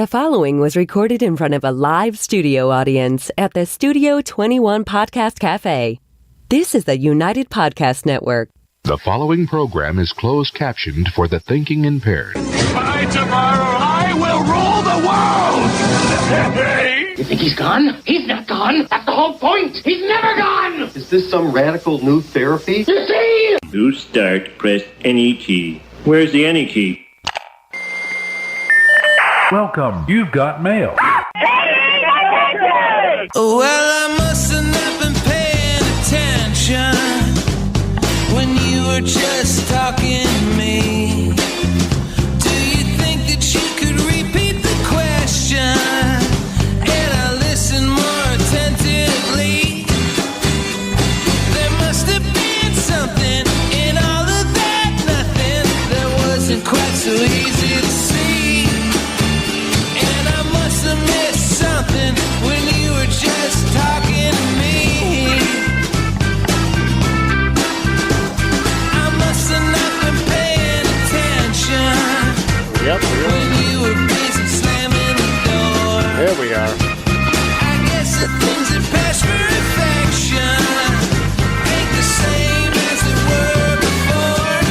The following was recorded in front of a live studio audience at the Studio 21 Podcast Cafe. This is the United Podcast Network. The following program is closed captioned for the thinking impaired. By tomorrow, I will rule the world! You think he's gone? He's not gone. That's the whole point. He's never gone. Is this some radical new therapy? You see? To start, press any key. Where's the any key? Welcome. You've got mail. Well, I must have not been paying attention when you were just talking to me. Do you think that you could repeat the question? And I listen more attentively. There must have been something in all of that nothing that wasn't quite so easy to see. And I must have missed something when you were just talking to me. I must have not been paying attention. When you were busy slamming the door. There we are. I guess the things that pass for affection ain't the same as they were before.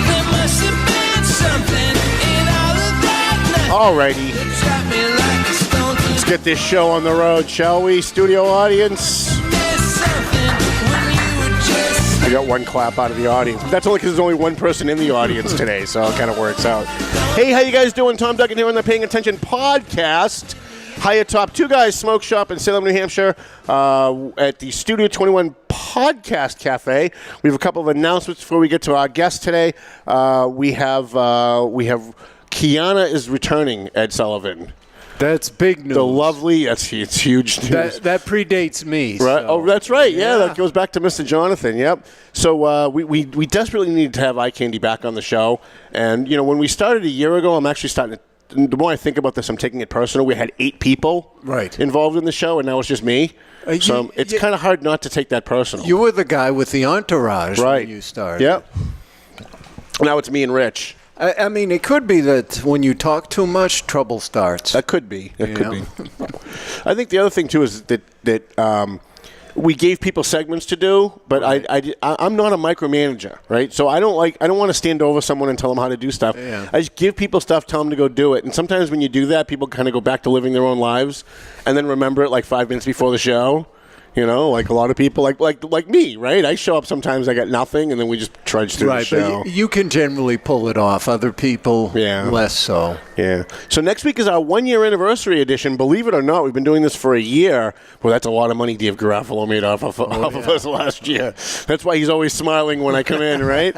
There must have been something in all of that nothing. Alrighty. That dropped me like a stone to Let's get this show on the road, shall we? Studio audience. miss something when you were just I got one clap out of the audience. That's only because there's only one person in the audience today, so it kind of works out. Hey, how you guys doing? Tom Duggan here on the Paying Attention podcast. High atop Two Guys Smoke Shop in Salem, New Hampshire, at the Studio 21 Podcast Cafe. We have a couple of announcements before we get to our guest today. We have Kiana is returning, Ed Sullivan. That's big news. The lovely, it's huge news. That predates me. Right. So. Oh, that's right. Yeah, that goes back to Mr. Jonathan. Yep. So we desperately need to have Eye Candy back on the show. And, you know, when we started a year ago, I'm actually starting to, the more I think about this, I'm taking it personal. We had 8 people involved in the show, and now it's just me. So it's kind of hard not to take that personal. You were the guy with the entourage right. when you started. Yep. Now it's me and Rich. I mean, it could be that when you talk too much, trouble starts. That could be. That could be. I think the other thing, too, is that we gave people segments to do, but I'm not a micromanager, right? So I don't want to stand over someone and tell them how to do stuff. Yeah. I just give people stuff, tell them to go do it. And sometimes when you do that, people kind of go back to living their own lives and then remember it like 5 minutes before the show. You know, like a lot of people, like me, right? I show up sometimes, I got nothing, and then we just trudge through the show. But you can generally pull it off. Other people, less so. Yeah. So next week is our 1-year anniversary edition. Believe it or not, we've been doing this for a year. Well, that's a lot of money Dave Garofalo made off of us last year. That's why he's always smiling when I come in, right?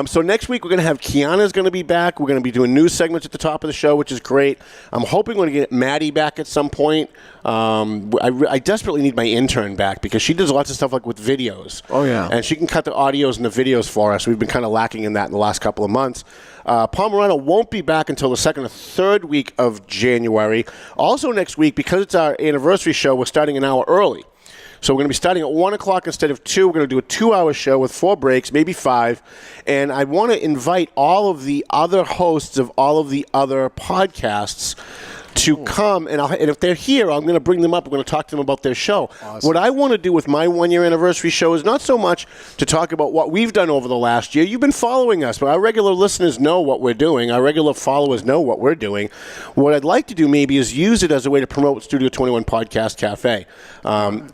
So next week we're going to have Kiana's going to be back. We're going to be doing news segments at the top of the show, which is great. I'm hoping we're going to get Maddie back at some point. I desperately need my intern back because she does lots of stuff like with videos. Oh, yeah. And she can cut the audios and the videos for us. We've been kind of lacking in that in the last couple of months. Paul Morano won't be back until the second or third week of January. Also next week, because it's our anniversary show, we're starting an hour early. So we're going to be starting at 1 o'clock instead of 2. We're going to do a 2-hour show with 4 breaks, maybe 5. And I want to invite all of the other hosts of all of the other podcasts to come, and if they're here, I'm going to bring them up. We're going to talk to them about their show. Awesome. What I want to do with my 1-year anniversary show is not so much to talk about what we've done over the last year. You've been following us, but our regular listeners know what we're doing. Our regular followers know what we're doing. What I'd like to do maybe is use it as a way to promote Studio 21 Podcast Cafe.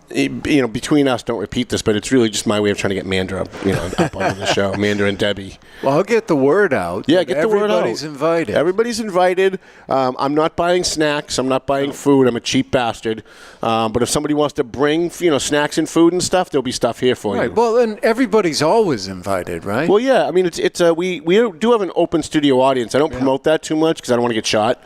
Between us, don't repeat this, but it's really just my way of trying to get Mandra up on the show. Mandra and Debbie. Well, I'll get the word out. Yeah, get the word out. Everybody's invited. Everybody's invited. I'm not buying snacks. I'm not buying food. I'm a cheap bastard. But if somebody wants to bring, snacks and food and stuff, there'll be stuff here for you. Right. Well, then everybody's always invited, right? Well, yeah. I mean, we do have an open studio audience. I don't promote that too much because I don't want to get shot.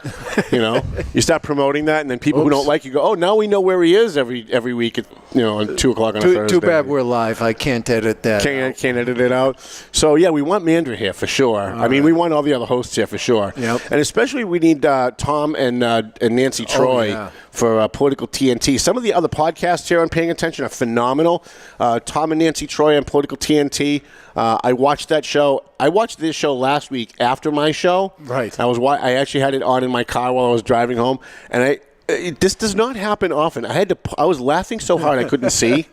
You start promoting that, and then people who don't like you go, "Oh, now we know where he is every week at 2 o'clock on a Thursday." Too bad we're live. I can't edit that. Can't edit it out. So yeah, we want Mandra here for sure. I mean, we want all the other hosts here for sure. Yep. And especially we need Tom and Nancy Troy for Political TNT. Some of the other podcasts here on Paying Attention are phenomenal. Tom and Nancy Troy on Political TNT. I watched that show. I watched this show last week after my show. Right. I actually had it on in my car while I was driving home, and this does not happen often. I was laughing so hard I couldn't see.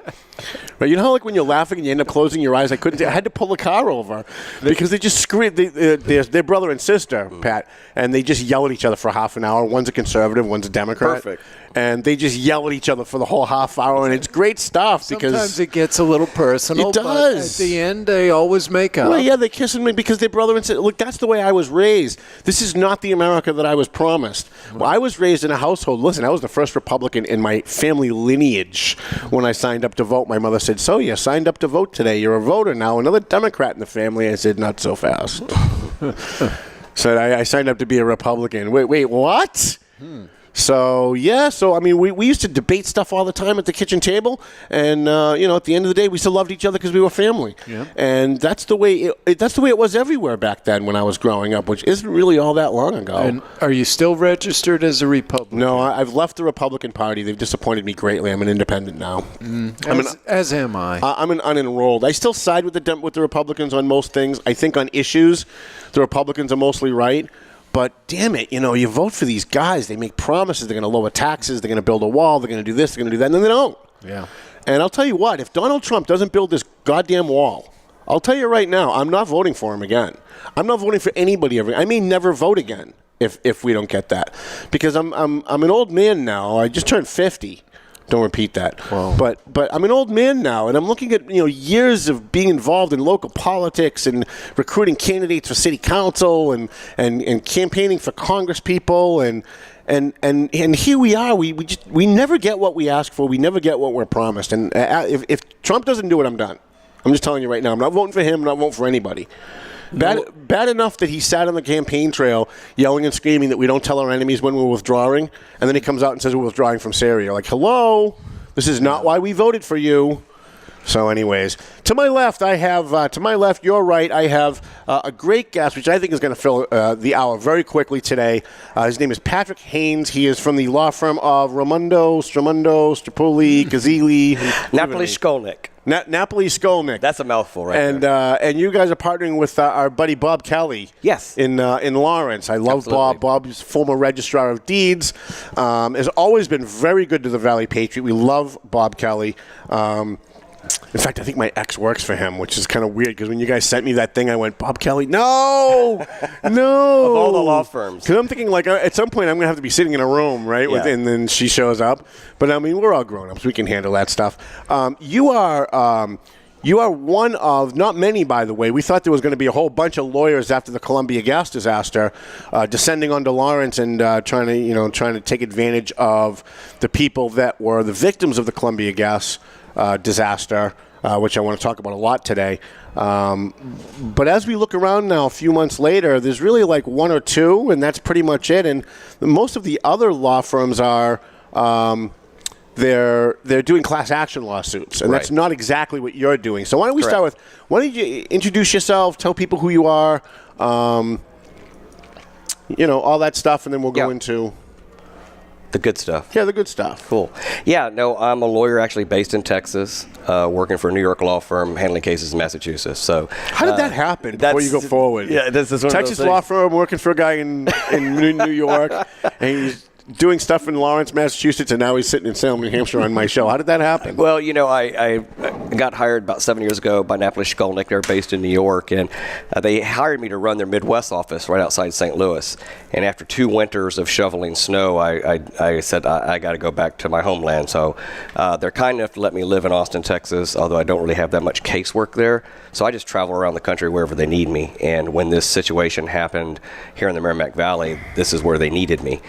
Right, you know how like when you're laughing and you end up closing your eyes? I couldn't. I had to pull the car over because they just screamed. They're brother and sister, Pat, and they just yell at each other for half an hour. One's a conservative, one's a Democrat. Perfect. And they just yell at each other for the whole half hour, and it's great stuff. Sometimes it gets a little personal. It does. But at the end, they always make up. Well, yeah, they're kissing me because they're brother and sister. Look, that's the way I was raised. This is not the America that I was promised. Well, I was raised in a household. Listen, I was the first Republican in my family lineage when I signed up to vote. My mother said, "So you signed up to vote today. You're a voter now." Another Democrat in the family. I said, "Not so fast." So I signed up to be a Republican. Wait, what? So, I mean, we used to debate stuff all the time at the kitchen table, and, at the end of the day, we still loved each other because we were family. Yeah. And that's the way it was everywhere back then when I was growing up, which isn't really all that long ago. And are you still registered as a Republican? No, I've left the Republican Party. They've disappointed me greatly. I'm an independent now. As am I. I'm an unenrolled. I still side with the Republicans on most things. I think on issues, the Republicans are mostly right. But damn it, you vote for these guys. They make promises. They're going to lower taxes. They're going to build a wall. They're going to do this. They're going to do that. And then they don't. Yeah. And I'll tell you what, if Donald Trump doesn't build this goddamn wall, I'll tell you right now, I'm not voting for him again. I'm not voting for anybody ever. I may never vote again if we don't get that. Because I'm an old man now. I just turned 50. Don't repeat that. Wow. But I'm an old man now, and I'm looking at years of being involved in local politics and recruiting candidates for city council and campaigning for Congress people and here we are. We never get what we ask for. We never get what we're promised. And if Trump doesn't do it, I'm done. I'm just telling you right now. I'm not voting for him. I'm not voting for anybody. Bad enough that he sat on the campaign trail yelling and screaming that we don't tell our enemies when we're withdrawing, and then he comes out and says we're withdrawing from Syria. Like, hello, this is not why we voted for you. So anyways, to my left, you're right, I have a great guest, which I think is going to fill the hour very quickly today. His name is Patrick Haines. He is from the law firm of Raimondo, Strapoli, Gazzili. Napoli Shkolnik. Napoli Shkolnik. That's a mouthful, right? And you guys are partnering with our buddy Bob Kelly. Yes. In Lawrence. I love Absolutely. Bob. Bob's former registrar of deeds. Has always been very good to the Valley Patriot. We love Bob Kelly. In fact, I think my ex works for him, which is kind of weird because when you guys sent me that thing, I went, Bob Kelly, no. Of all the law firms. Because I'm thinking, like, at some point I'm going to have to be sitting in a room, right? Yeah. And then she shows up. But, I mean, we're all grown-ups. We can handle that stuff. You are one of, not many, by the way. We thought there was going to be a whole bunch of lawyers after the Columbia gas disaster descending onto Lawrence and trying to take advantage of the people that were the victims of the Columbia gas disaster, which I want to talk about a lot today. But as we look around now, a few months later, there's really like one or two, and that's pretty much it. And most of the other law firms are they're doing class action lawsuits, and that's not exactly what you're doing. So why don't we start with, why don't you introduce yourself, tell people who you are, all that stuff, and then we'll go into the good stuff. Yeah, the good stuff. Cool. Yeah, no, I'm a lawyer actually based in Texas, working for a New York law firm, handling cases in Massachusetts. So how did that happen before you go forward? Yeah, this is one Texas of those law firm working for a guy in New York, and he's doing stuff in Lawrence, Massachusetts, and now he's sitting in Salem, New Hampshire on my show. How did that happen? Well, I got hired about 7 years ago by Napoli Shkolnik. They're based in New York, and they hired me to run their Midwest office right outside St. Louis. And after 2 winters of shoveling snow, I said, I got to go back to my homeland. So they're kind enough to let me live in Austin, Texas, although I don't really have that much casework there. So I just travel around the country wherever they need me. And when this situation happened here in the Merrimack Valley, this is where they needed me.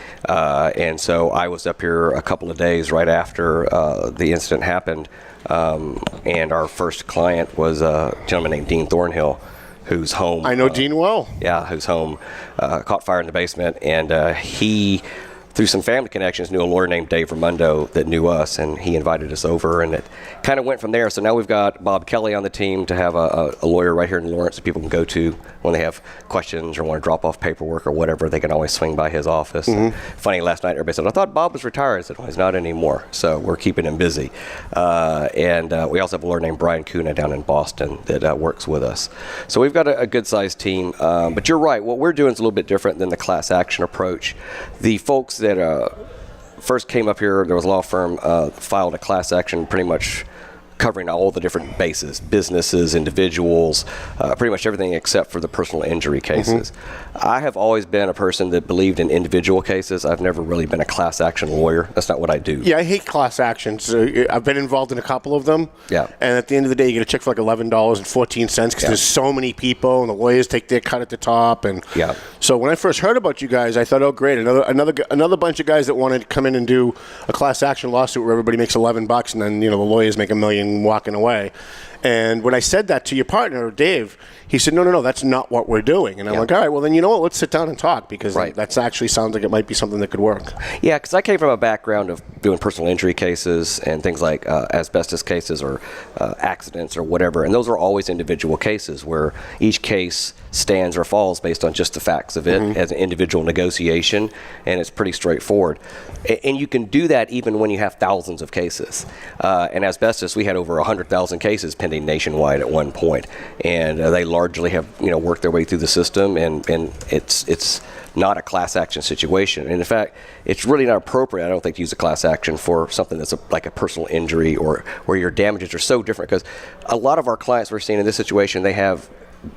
And so I was up here a couple of days right after the incident happened. And our first client was a gentleman named Dean Thornhill, whose home... I know Dean well. Yeah, whose home caught fire in the basement. And he through some family connections, knew a lawyer named Dave Raimondo that knew us, and he invited us over, and it kind of went from there. So now we've got Bob Kelly on the team to have a lawyer right here in Lawrence that people can go to when they have questions or want to drop off paperwork or whatever. They can always swing by his office. Funny, last night everybody said, I thought Bob was retired. I said, well, he's not anymore. So we're keeping him busy. And we also have a lawyer named Brian Kuna down in Boston that works with us. So we've got a good-sized team. But you're right. What we're doing is a little bit different than the class action approach. The folks that first came up here, there was a law firm, filed a class action pretty much covering all the different bases, businesses, individuals, pretty much everything except for the personal injury cases. I have always been a person that believed in individual cases. I've never really been a class action lawyer. That's not what I do. Yeah, I hate class actions. I've been involved in a couple of them. Yeah. And at the end of the day, you get a check for like $11.14 because there's so many people and the lawyers take their cut at the top. And yeah. So when I first heard about you guys, I thought, oh, great, another bunch of guys that wanted to come in and do a class action lawsuit where everybody makes $11 and then the lawyers make $1 million walking away. And when I said that to your partner, Dave, he said, no, that's not what we're doing. And I'm like, all right, well, then you know what? Let's sit down and talk because that's actually sounds like it might be something that could work. Yeah, because I came from a background of doing personal injury cases and things like asbestos cases or accidents or whatever. And those are always individual cases where each case stands or falls based on just the facts of it as an individual negotiation. And it's pretty straightforward. And you can do that even when you have thousands of cases. And asbestos, we had over 100,000 cases pending nationwide at one point. And they largely have worked their way through the system, and it's not a class action situation. And in fact, it's really not appropriate, I don't think, to use a class action for something that's like a personal injury or where your damages are so different, because a lot of our clients we're seeing in this situation, they have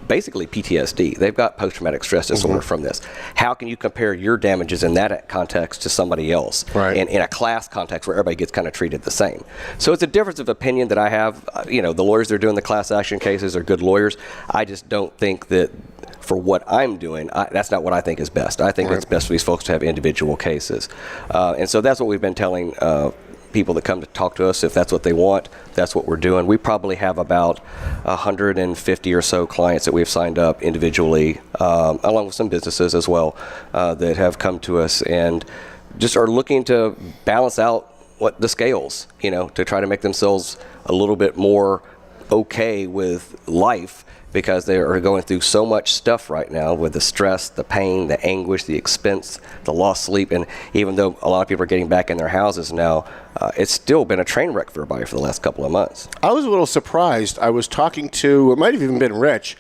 basically PTSD. They've got post-traumatic stress disorder from this. How can you compare your damages in that context to somebody else? Right. In a class context where everybody gets kind of treated the same. So it's a difference of opinion that I have. The lawyers that are doing the class action cases are good lawyers. I just don't think that for what I'm doing, that's not what I think is best. I think it's best for these folks to have individual cases. And so that's what we've been telling people that come to talk to us. If that's what they want, that's what we're doing. We probably have about 150 or so clients that we've signed up individually, along with some businesses as well, that have come to us and just are looking to balance out what the scales, to try to make themselves a little bit more okay with life, because they are going through so much stuff right now with the stress, the pain, the anguish, the expense, the lost sleep. And even though a lot of people are getting back in their houses now, it's still been a train wreck for everybody for the last couple of months. I was a little surprised. I was talking to, it might have even been Rich,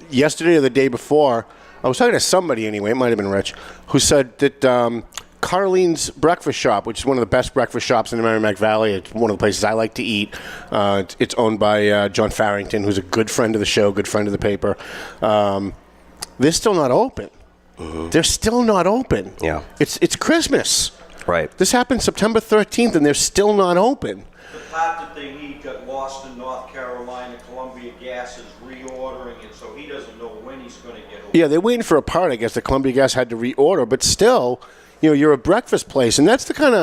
yesterday or the day before. I was talking to somebody anyway, it might have been Rich, who said that Carlene's Breakfast Shop, which is one of the best breakfast shops in the Merrimack Valley. It's one of the places I like to eat. It's owned by John Farrington, who's a good friend of the show, good friend of the paper. They're still not open. They're still not open. Yeah. It's Christmas. Right. This happened September 13th, and they're still not open. The part that they need got lost in North Carolina. Columbia Gas is reordering it, so he doesn't know when he's going to get open. Yeah, they're waiting for a part, I guess, that Columbia Gas had to reorder, but still, you're a breakfast place, and that's the kind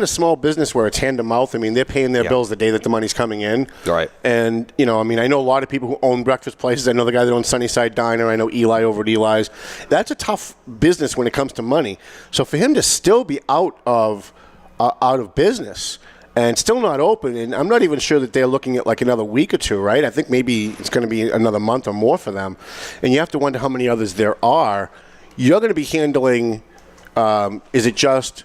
of small business where it's hand to mouth. I mean, they're paying their bills the day that the money's coming in. Right. And I know a lot of people who own breakfast places. I know the guy that owns Sunnyside Diner. I know Eli over at Eli's. That's a tough business when it comes to money. So for him to still be out of business and still not open, and I'm not even sure that they're looking at like another week or two, right? I think maybe it's going to be another month or more for them. And you have to wonder how many others there are. You're going to be handling. Is it just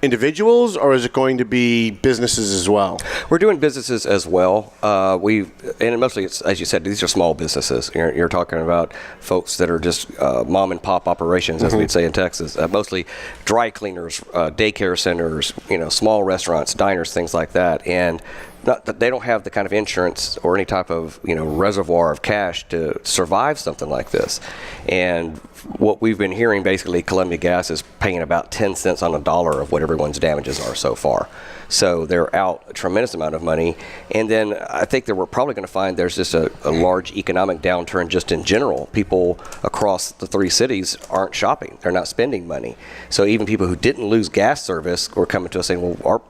individuals, or is it going to be businesses as well? We're doing businesses as well. And mostly, it's, as you said, these are small businesses. You're talking about folks that are just mom and pop operations, as we'd say in Texas. Mostly dry cleaners, daycare centers, small restaurants, diners, things like that. And they don't have the kind of insurance or any type of reservoir of cash to survive something like this. And what we've been hearing, basically, Columbia Gas is paying about 10 cents on a dollar of what everyone's damages are so far. So they're out a tremendous amount of money. And then I think that we're probably going to find there's just a large economic downturn just in general. People across the three cities aren't shopping. They're not spending money. So even people who didn't lose gas service were coming to us saying, well,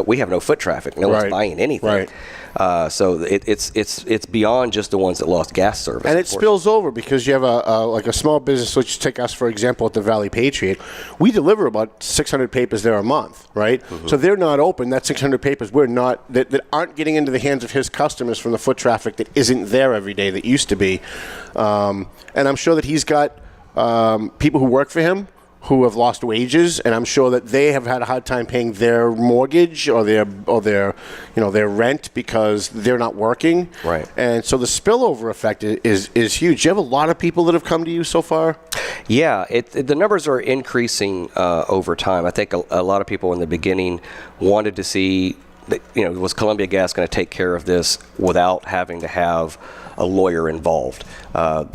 we have no foot traffic. No one's buying anything. So it's beyond just the ones that lost gas service. And it spills over because you have a small business. Let's just take us, for example, at the Valley Patriot. We deliver about 600 papers there a month, right? So they're not open. That 600 papers that aren't getting into the hands of his customers from the foot traffic that isn't there every day that used to be. And I'm sure that he's got people who work for him who have lost wages, and I'm sure that they have had a hard time paying their mortgage or their rent because they're not working. Right. And so the spillover effect is huge. Do you have a lot of people that have come to you so far? Yeah, the numbers are increasing over time. I think a lot of people in the beginning wanted to see, was Columbia Gas going to take care of this without having to have a lawyer involved? And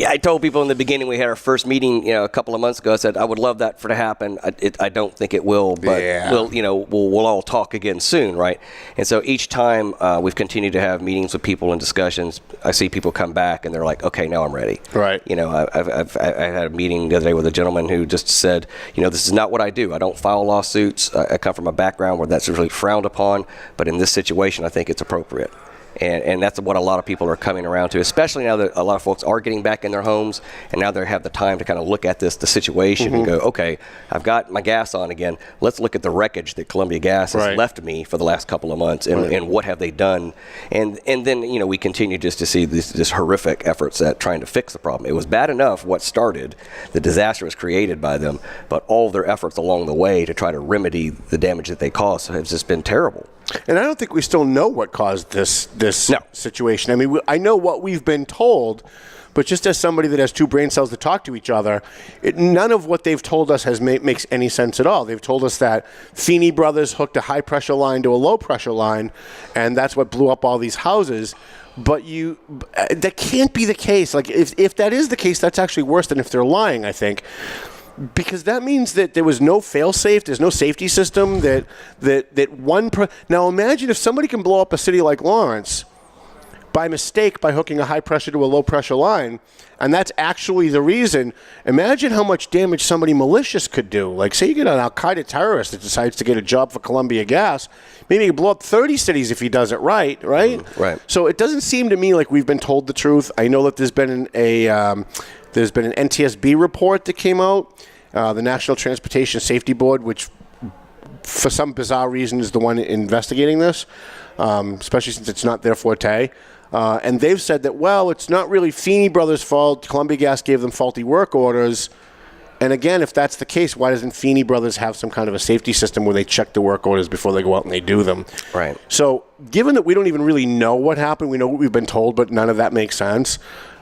I told people in the beginning, we had our first meeting, a couple of months ago, I said, I would love that to happen. I don't think it will, but we'll all talk again soon, right? And so each time we've continued to have meetings with people and discussions, I see people come back and they're like, okay, now I'm ready. Right. I've had a meeting the other day with a gentleman who just said, this is not what I do. I don't file lawsuits. I come from a background where that's really frowned upon, but in this situation, I think it's appropriate. And that's what a lot of people are coming around to, especially now that a lot of folks are getting back in their homes, and now they have the time to kind of look at the situation and go, okay, I've got my gas on again. Let's look at the wreckage that Columbia Gas has left me for the last couple of months, and what have they done. And then, we continue just to see this horrific efforts at trying to fix the problem. It was bad enough what started, the disaster was created by them, but all their efforts along the way to try to remedy the damage that they caused has just been terrible. And I don't think we still know what caused this situation. I mean, I know what we've been told, but just as somebody that has two brain cells that talk to each other, none of what they've told us makes any sense at all. They've told us that Feeney Brothers hooked a high-pressure line to a low-pressure line, and that's what blew up all these houses. But that can't be the case. Like, if that is the case, that's actually worse than if they're lying, I think. Because that means that there was no fail-safe, there's no safety system, Now imagine if somebody can blow up a city like Lawrence by mistake by hooking a high-pressure to a low-pressure line, and that's actually the reason. Imagine how much damage somebody malicious could do. Like, say you get an al-Qaeda terrorist that decides to get a job for Columbia Gas, maybe he can blow up 30 cities if he does it right? Right. So it doesn't seem to me like we've been told the truth. I know that there's been an NTSB report that came out, the National Transportation Safety Board, which for some bizarre reason is the one investigating this, especially since it's not their forte. And they've said that, it's not really Feeney Brothers' fault. Columbia Gas gave them faulty work orders. And again, if that's the case, why doesn't Feeney Brothers have some kind of a safety system where they check the work orders before they go out and they do them? Right. So given that we don't even really know what happened, we know what we've been told, but none of that makes sense.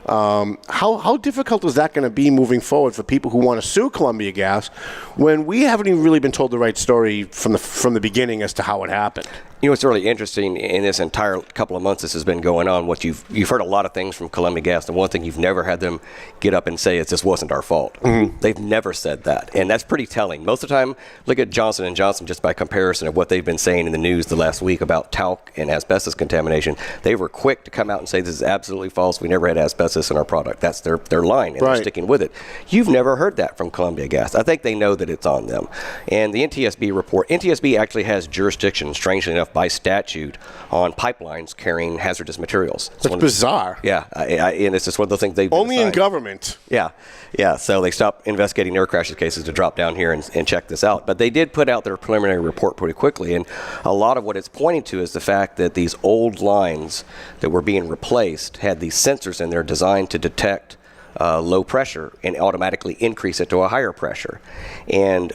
How difficult is that going to be moving forward for people who want to sue Columbia Gas when we haven't even really been told the right story from the beginning as to how it happened? It's really interesting in this entire couple of months this has been going on. What you've heard a lot of things from Columbia Gas, and one thing you've never had them get up and say is this wasn't our fault. They've never said that, and that's pretty telling. Most of the time, look at Johnson & Johnson just by comparison of what they've been saying in the news the last week about talc and asbestos contamination. They were quick to come out and say this is absolutely false. We never had asbestos in our product. That's their line, and they're sticking with it. You've never heard that from Columbia Gas. I think they know that it's on them. And the NTSB report, NTSB actually has jurisdiction, strangely enough, by statute on pipelines carrying hazardous materials. That's bizarre. Yeah, and it's just one of the things they've only in government. Yeah. So they stopped investigating air crashes cases to drop down here and check this out. But they did put out their preliminary report pretty quickly, and a lot of what it's pointing to is the fact that these old lines that were being replaced had these sensors in there designed to detect low pressure and automatically increase it to a higher pressure. And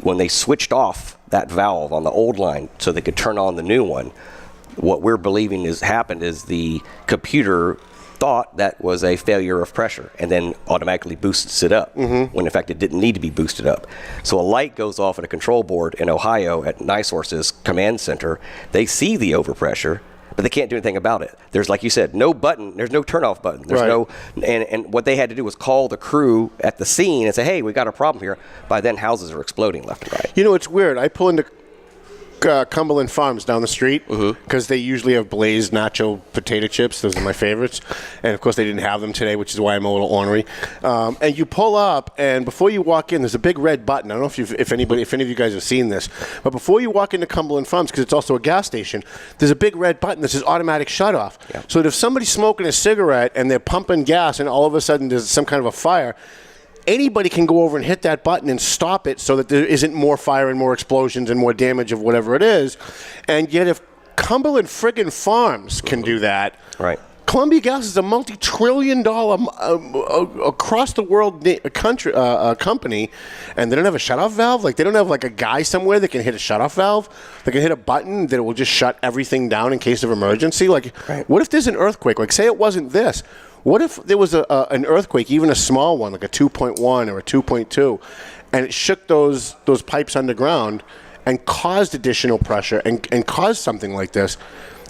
when they switched off that valve on the old line so they could turn on the new one, what we're believing has happened is the computer thought that was a failure of pressure and then automatically boosts it up when in fact it didn't need to be boosted up. So a light goes off at a control board in Ohio at NiSource's command center. They see the overpressure, but they can't do anything about it. There's, like you said, no button. There's no turn-off button. There's no, and what they had to do was call the crew at the scene and say, hey, we got a problem here. By then, houses are exploding left and right. It's weird. I pull into Cumberland Farms down the street because they usually have glazed nacho potato chips. Those are my favorites. And, of course, they didn't have them today, which is why I'm a little ornery. And you pull up, and before you walk in, there's a big red button. I don't know if any of you guys have seen this. But before you walk into Cumberland Farms, because it's also a gas station, there's a big red button that says automatic shutoff. Yeah. So that if somebody's smoking a cigarette and they're pumping gas and all of a sudden there's some kind of a fire, anybody can go over and hit that button and stop it so that there isn't more fire and more explosions and more damage of whatever it is. And yet if Cumberland friggin' Farms can do that, right? Columbia Gas is a multi-trillion-dollar across-the-world company, and they don't have a shutoff valve? Like, they don't have, like, a guy somewhere that can hit a shutoff valve? They can hit a button that will just shut everything down in case of emergency? Like, what if there's an earthquake? Like, say it wasn't this. What if there was an earthquake, even a small one, like a 2.1 or a 2.2, and it shook those pipes underground and caused additional pressure and caused something like this?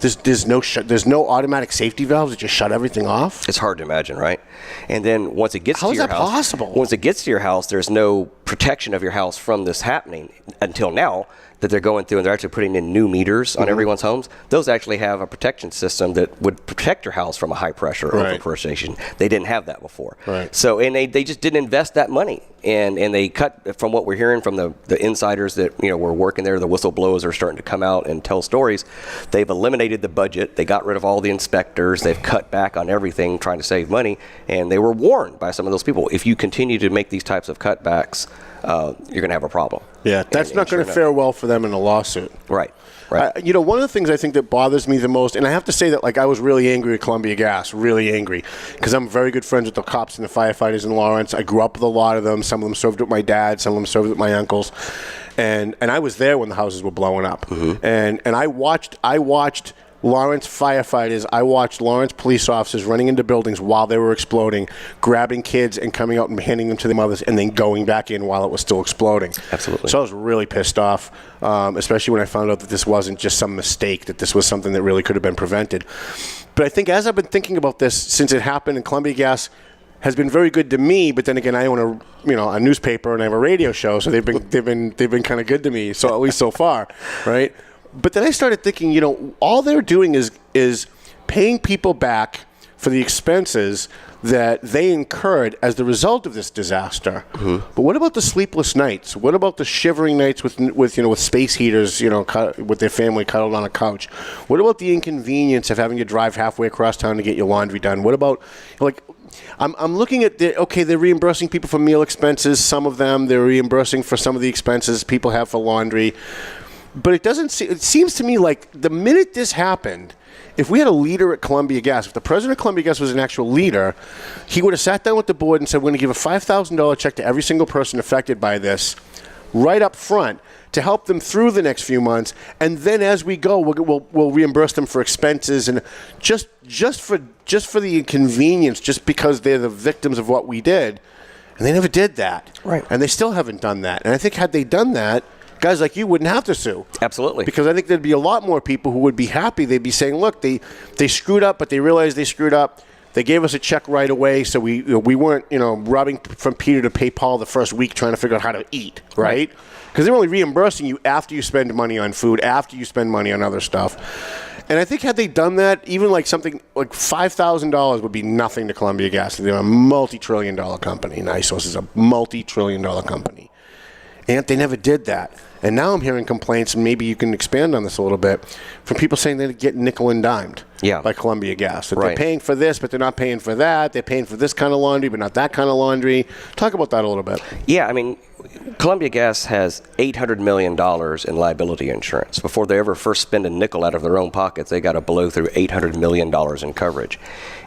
There's no automatic safety valves that just shut everything off? It's hard to imagine, right? And then once it gets to your house... How is that possible? Once it gets to your house, there's no protection of your house from this happening until now that they're going through and they're actually putting in new meters on everyone's homes. Those actually have a protection system that would protect your house from a high pressure overpressurization. They didn't have that before. Right. So, and they just didn't invest that money. And they cut, from what we're hearing from the insiders that were working there, the whistleblowers are starting to come out and tell stories. They've eliminated the budget. They got rid of all the inspectors. They've cut back on everything trying to save money. And they were warned by some of those people, if you continue to make these types of cutbacks, you're going to have a problem. Yeah, that's not going to fare well for them in a lawsuit. Right. One of the things I think that bothers me the most, and I have to say that, like, I was really angry at Columbia Gas, really angry, because I'm very good friends with the cops and the firefighters in Lawrence. I grew up with a lot of them. Some of them served with my dad. Some of them served with my uncles. And I was there when the houses were blowing up. And I watched Lawrence firefighters, I watched Lawrence police officers running into buildings while they were exploding, grabbing kids and coming out and handing them to their mothers and then going back in while it was still exploding. Absolutely. So I was really pissed off, especially when I found out that this wasn't just some mistake, that this was something that really could have been prevented. But I think as I've been thinking about this since it happened, and Columbia Gas has been very good to me, but then again, I own a newspaper and I have a radio show, so they've been kind of good to me, so at least so far, right? But then I started thinking, all they're doing is paying people back for the expenses that they incurred as the result of this disaster. But what about the sleepless nights? What about the shivering nights with space heaters, with their family cuddled on a couch? What about the inconvenience of having to drive halfway across town to get your laundry done? What about, I'm looking at they're reimbursing people for meal expenses. Some of them, they're reimbursing for some of the expenses people have for laundry. But it seems to me like the minute this happened, if we had a leader at Columbia Gas, if the president of Columbia Gas was an actual leader, he would have sat down with the board and said, we're going to give a $5,000 check to every single person affected by this right up front to help them through the next few months. And then as we go, we'll reimburse them for expenses and just for the inconvenience, just because they're the victims of what we did. And they never did that. Right. And they still haven't done that. And I think had they done that, guys like you wouldn't have to sue. Absolutely. Because I think there'd be a lot more people who would be happy. They'd be saying, look, they screwed up, but they realized they screwed up. They gave us a check right away, so we weren't, robbing from Peter to pay Paul the first week trying to figure out how to eat, right? Because they're only reimbursing you after you spend money on food, after you spend money on other stuff. And I think had they done that, even like something like $5,000 would be nothing to Columbia Gas. They're a multi-trillion-dollar company. NiSource is a multi-trillion-dollar company. And they never did that. And now I'm hearing complaints, and maybe you can expand on this a little bit, from people saying they get nickel and dimed by Columbia Gas. That they're paying for this, but they're not paying for that. They're paying for this kind of laundry, but not that kind of laundry. Talk about that a little bit. Yeah, I mean, Columbia Gas has $800 million in liability insurance. Before they ever first spend a nickel out of their own pockets, they got to blow through $800 million in coverage.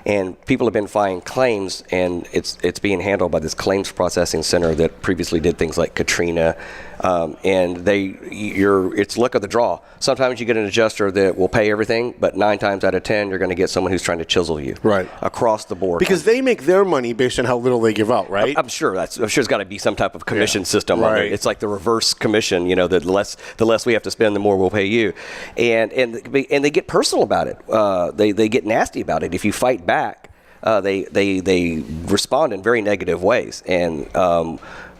And people have been filing claims, and it's being handled by this claims processing center that previously did things like Katrina. And it's luck of the draw. Sometimes you get an adjuster that will pay everything, but 9 times out of 10, you're going to get someone who's trying to chisel you across the board. Because they make their money based on how little they give out, right? I'm sure there's got to be some type of commission system on it. It's like the reverse commission. The less we have to spend, the more we'll pay you, and they get personal about it. They get nasty about it. If you fight back, they respond in very negative ways. And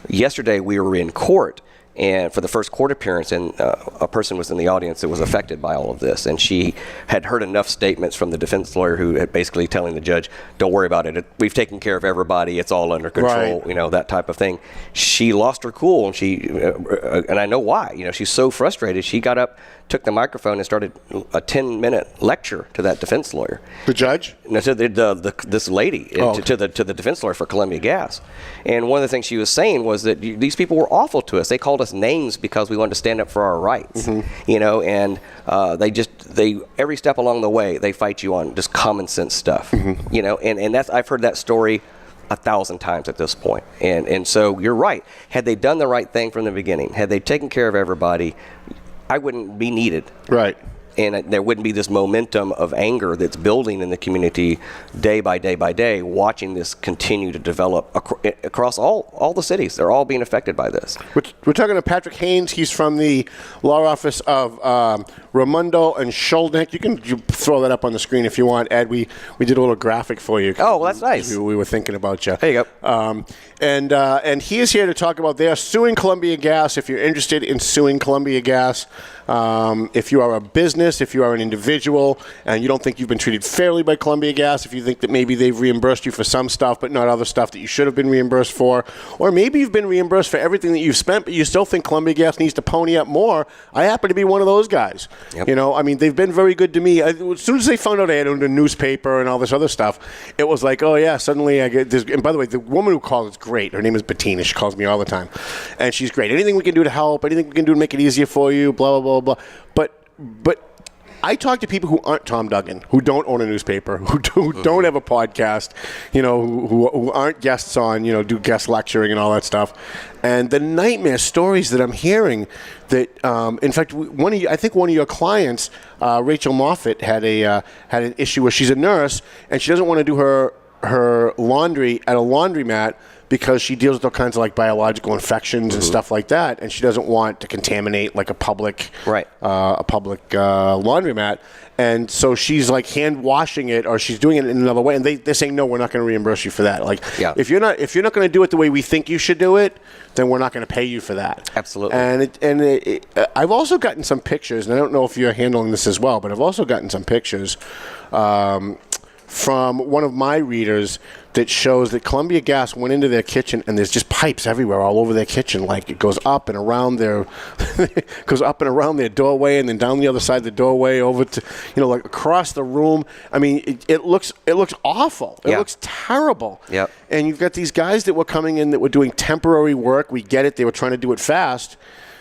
yesterday we were in court. and for the first court appearance, and a person was in the audience that was affected by all of this, and she had heard enough statements from the defense lawyer who had basically telling the judge, don't worry about it, we've taken care of everybody, it's all under control, Right. That type of thing. She lost her cool, and and I know why. She's so frustrated, she got up, took the microphone, and started a 10-minute lecture to that defense lawyer. The judge? No, to this lady, to the defense lawyer for Columbia Gas. And one of the things she was saying was that these people were awful to us. They called us names because we wanted to stand up for our rights. And they every step along the way, they fight you on just common sense stuff. And that's, I've heard that story 1,000 times at this point. And so you're right. Had they done the right thing from the beginning, had they taken care of everybody, I wouldn't be needed. Right. And there wouldn't be this momentum of anger that's building in the community day by day by day, watching this continue to develop across all the cities. They're all being affected by this. We're talking to Patrick Haines. He's from the law office of Raimondo and Shkolnik. You can throw that up on the screen if you want, Ed. We did a little graphic for you. Oh, well, that's nice. We were thinking about you. There you go. And he is here to talk about they are suing Columbia Gas. If you're interested in suing Columbia Gas, if you are a business, if you are an individual, and you don't think you've been treated fairly by Columbia Gas, if you think that maybe they've reimbursed you for some stuff but not other stuff that you should have been reimbursed for, or maybe you've been reimbursed for everything that you've spent but you still think Columbia Gas needs to pony up more, I happen to be one of those guys. Yep. They've been very good to me. As soon as they found out I had owned a newspaper and all this other stuff, it was like, oh yeah, suddenly I get this. And by the way, the woman who called is great. Her name is Bettina. She calls me all the time, and she's great. Anything we can do to help, anything we can do to make it easier for you, blah blah blah blah. But I talk to people who aren't Tom Duggan, who don't own a newspaper, who don't have a podcast, who aren't guests on, do guest lecturing and all that stuff. And the nightmare stories that I'm hearing that, in fact, I think one of your clients, Rachel Moffat, had an issue where she's a nurse and she doesn't want to do her laundry at a laundromat because she deals with all kinds of biological infections and stuff like that, and she doesn't want to contaminate a public laundromat, and so she's hand washing it, or she's doing it in another way, and they're saying no, we're not going to reimburse you for that. If you're not going to do it the way we think you should do it, then we're not going to pay you for that. Absolutely. And I've also gotten some pictures, and I don't know if you're handling this as well, but I've also gotten some pictures from one of my readers that shows that Columbia Gas went into their kitchen and there's just pipes everywhere all over their kitchen. It goes up and around their doorway and then down the other side of the doorway over to, across the room. I mean, it looks awful. It looks terrible. Yep. And you've got these guys that were coming in that were doing temporary work. We get it. They were trying to do it fast.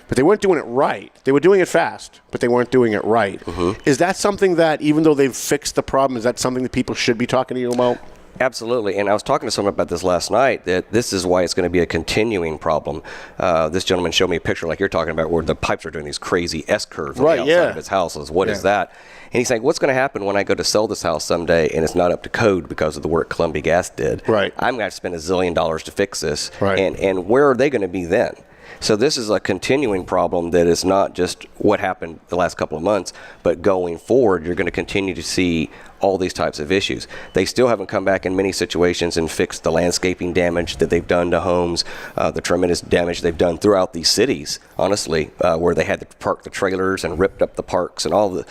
But they weren't doing it right. They were doing it fast, but they weren't doing it right. Is that something that, even though they've fixed the problem, is that something that people should be talking to you about? Absolutely. And I was talking to someone about this last night, that this is why it's going to be a continuing problem. This gentleman showed me a picture like you're talking about where the pipes are doing these crazy S-curves on the outside of his house. What is that? And he's saying, what's going to happen when I go to sell this house someday and it's not up to code because of the work Columbia Gas did? Right. I'm going to have to spend $1 zillion to fix this. Right. And where are they going to be then? So this is a continuing problem that is not just what happened the last couple of months, but going forward, you're going to continue to see all these types of issues. They still haven't come back in many situations and fixed the landscaping damage that they've done to homes, the tremendous damage they've done throughout these cities, honestly, where they had to park the trailers and ripped up the parks and all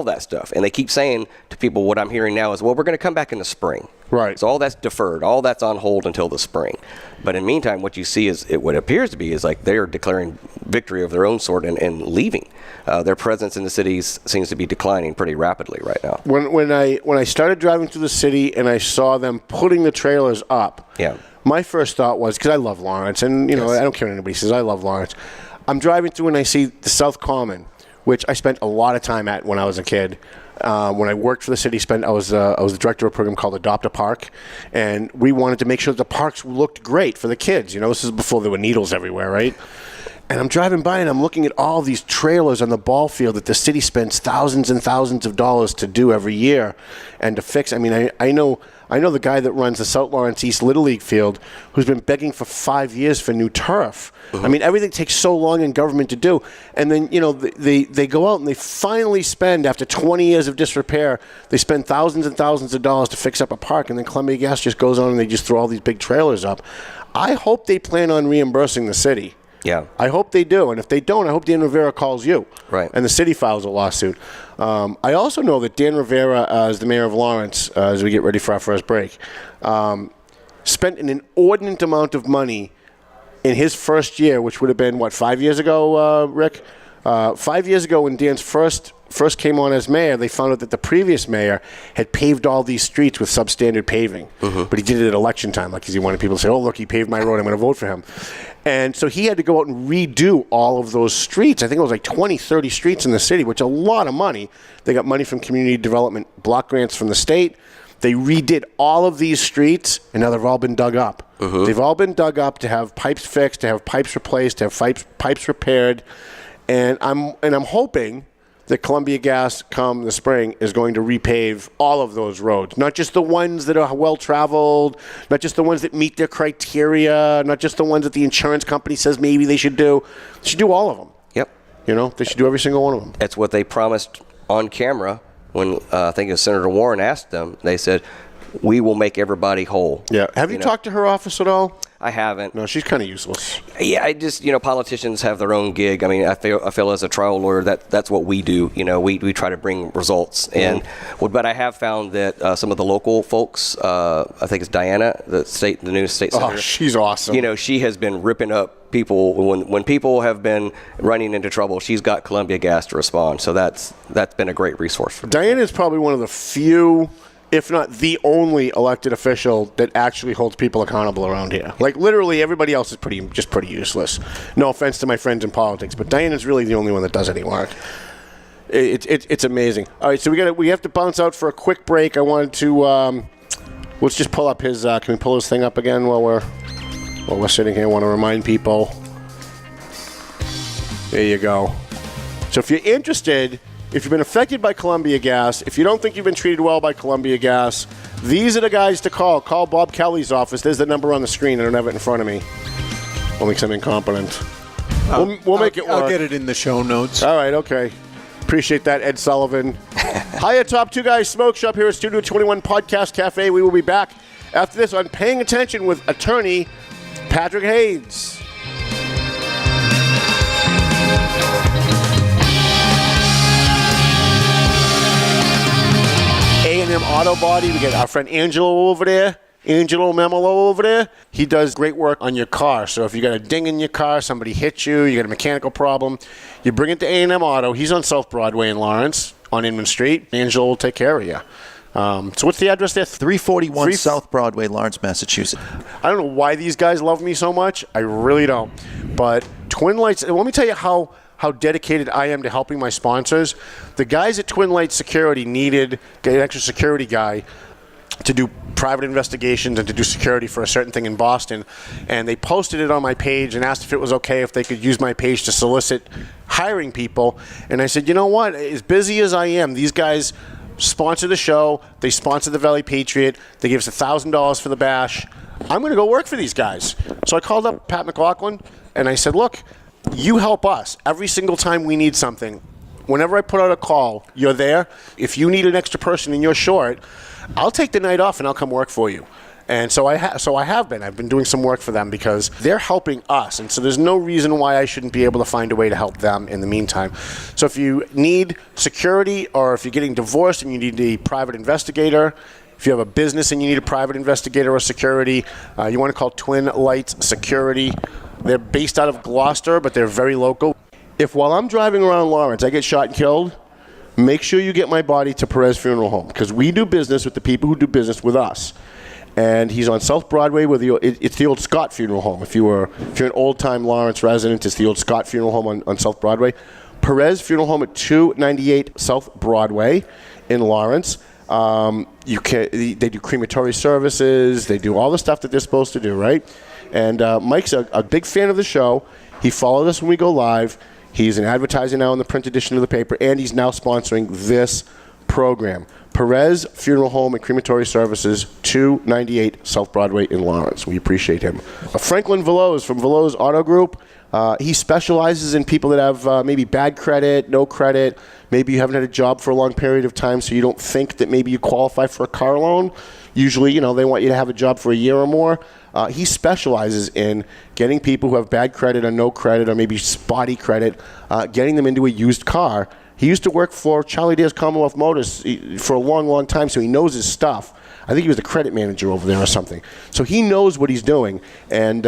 that stuff. And they keep saying to people, what I'm hearing now is, well, we're going to come back in the spring. Right. So all that's deferred, all that's on hold until the spring. But in the meantime, what you see is what it appears to be is they are declaring victory of their own sort and leaving. Their presence in the cities seems to be declining pretty rapidly right now. When I started driving through the city and I saw them putting the trailers up, my first thought was, because I love Lawrence, and I don't care what anybody says, I love Lawrence. I'm driving through and I see the South Common, which I spent a lot of time at when I was a kid. When I worked for the city, I was the director of a program called Adopt a Park, and we wanted to make sure that the parks looked great for the kids. This is before there were needles everywhere, right? And I'm driving by and I'm looking at all these trailers on the ball field that the city spends thousands and thousands of dollars to do every year and to fix. I mean, I know the guy that runs the South Lawrence East Little League field who's been begging for 5 years for new turf. I mean, everything takes so long in government to do. And then, they go out and they finally spend, after 20 years of disrepair, they spend thousands and thousands of dollars to fix up a park, and then Columbia Gas just goes on and they just throw all these big trailers up. I hope they plan on reimbursing the city. Yeah. I hope they do. And if they don't, I hope Dan Rivera calls you. Right. And the city files a lawsuit. I also know that Dan Rivera, as the mayor of Lawrence, as we get ready for our first break, spent an inordinate amount of money in his first year, which would have been, 5 years ago, Rick? 5 years ago when Dan's first came on as mayor, they found out that the previous mayor had paved all these streets with substandard paving. But he did it at election time, like he wanted people to say, oh, look, he paved my road, I'm going to vote for him. And so he had to go out and redo all of those streets. I think it was like 20, 30 streets in the city, which is a lot of money. They got money from community development block grants from the state. They redid all of these streets, and now they've all been dug up. They've all been dug up to have pipes fixed, to have pipes replaced, to have pipes repaired. And I'm hoping that Columbia Gas, come the spring, is going to repave all of those roads. Not just the ones that are well-traveled, not just the ones that meet their criteria, not just the ones that the insurance company says maybe they should do. They should do all of them. Yep. They should do every single one of them. That's what they promised on camera when I think it was Senator Warren asked them. They said, we will make everybody whole. Yeah. Have you talked to her office at all? I haven't. No, she's kind of useless. Yeah, I just, politicians have their own gig. I mean, I feel as a trial lawyer that's what we do. We try to bring results. And but I have found that some of the local folks, I think it's Diana, the new state senator. Oh, she's awesome. She has been ripping up people when people have been running into trouble. She's got Columbia Gas to respond. So that's been a great resource for me. Diana is probably one of the few, if not the only elected official that actually holds people accountable around here. Like, literally everybody else is pretty useless. No offense to my friends in politics, but Diana's really the only one that does any work. It's amazing. All right, so we have to bounce out for a quick break. I wanted to let's just pull up his. Can we pull his thing up again while we're sitting here? I want to remind people. There you go. So if you're interested. If you've been affected by Columbia Gas, if you don't think you've been treated well by Columbia Gas, these are the guys to call. Call Bob Kelly's office. There's the number on the screen. I don't have it in front of me. Only because I'm incompetent. We'll make it work. I'll get it in the show notes. All right, okay. Appreciate that, Ed Sullivan. Hiya, Top Two Guys Smoke Shop here at Studio 21 Podcast Cafe. We will be back after this on Paying Attention with Attorney Patrick Haines. A&M Auto Body. We got our friend Angelo over there. Angelo Memolo over there. He does great work on your car. So if you got a ding in your car, somebody hit you, you got a mechanical problem, you bring it to A&M Auto. He's on South Broadway in Lawrence on Inman Street. Angelo will take care of you. So what's the address there? 341 South Broadway, Lawrence, Massachusetts. I don't know why these guys love me so much. I really don't. But Twin Lights, let me tell you how dedicated I am to helping my sponsors. The guys at Twin Lights Security needed an extra security guy to do private investigations and to do security for a certain thing in Boston. And they posted it on my page and asked if it was okay if they could use my page to solicit hiring people. And I said, you know what? As busy as I am, these guys sponsor the show. They sponsor the Valley Patriot. They give us $1,000 for the bash. I'm going to go work for these guys. So I called up Pat McLaughlin and I said, look, you help us every single time we need something. Whenever I put out a call, you're there. If you need an extra person and you're short, I'll take the night off and I'll come work for you. And so I have been. I've been doing some work for them because they're helping us. And so there's no reason why I shouldn't be able to find a way to help them in the meantime. So if you need security or if you're getting divorced and you need a private investigator, if you have a business and you need a private investigator or security, you want to call Twin Lights Security. They're based out of Gloucester, but they're very local. If while I'm driving around Lawrence, I get shot and killed, make sure you get my body to Perez Funeral Home because we do business with the people who do business with us. And he's on South Broadway with it's the old Scott Funeral Home. If you're an old-time Lawrence resident, it's the old Scott Funeral Home on South Broadway. Perez Funeral Home at 298 South Broadway in Lawrence. They do crematory services. They do all the stuff that they're supposed to do, right? And Mike's a big fan of the show. He followed us when we go live. He's an advertiser now in the print edition of the paper, and he's now sponsoring this program. Perez Funeral Home and Crematory Services, 298 South Broadway in Lawrence. We appreciate him. Franklin Veloz from Veloz Auto Group. He specializes in people that have maybe bad credit, no credit. Maybe you haven't had a job for a long period of time, so you don't think that maybe you qualify for a car loan. Usually, they want you to have a job for a year or more. He specializes in getting people who have bad credit or no credit or maybe spotty credit, getting them into a used car. He used to work for Charlie Dare's Commonwealth Motors for a long, long time, so he knows his stuff. I think he was the credit manager over there or something. So he knows what he's doing, and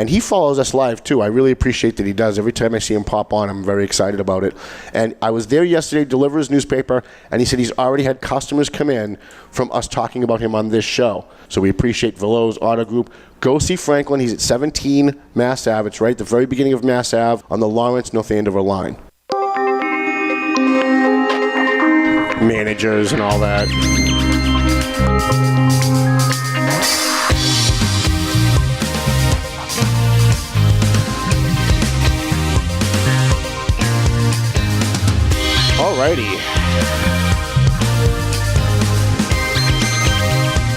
he follows us live, too. I really appreciate that he does. Every time I see him pop on, I'm very excited about it. And I was there yesterday to deliver his newspaper, and he said he's already had customers come in from us talking about him on this show. So we appreciate Veloz Auto Group. Go see Franklin. He's at 17 Mass Ave. It's right at the very beginning of Mass Ave on the Lawrence-North Andover line. Managers and all that. Alrighty.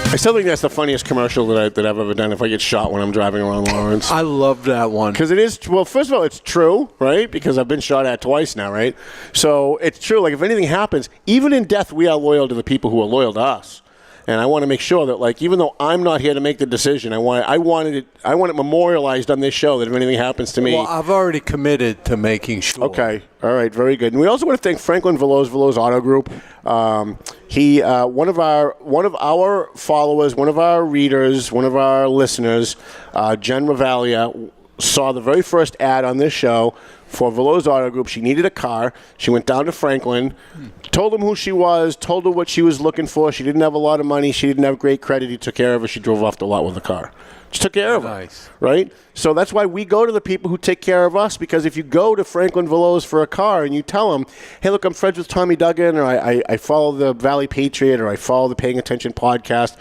I still think that's the funniest commercial that I've ever done. If I get shot when I'm driving around Lawrence, I love that one because it is. Well, first of all, it's true, right? Because I've been shot at twice now, right? So it's true. Like if anything happens, even in death, we are loyal to the people who are loyal to us. And I want to make sure that, like, even though I'm not here to make the decision, I want it memorialized on this show that if anything happens to me. Well, I've already committed to making sure. Okay. All right. Very good. And we also want to thank Franklin Veloz Auto Group. He one of our followers, one of our readers, one of our listeners, Jen Ravalia, saw the very first ad on this show for Veloz Auto Group. She needed a car. She went down to Franklin, told him who she was, told her what she was looking for. She didn't have a lot of money. She didn't have great credit. He took care of her. She drove off the lot with the car. Just took care of her. Nice. Right? So that's why we go to the people who take care of us, because if you go to Franklin Veloz for a car and you tell them, hey, look, I'm friends with Tommy Duggan, or I follow the Valley Patriot, or I follow the Paying Attention podcast,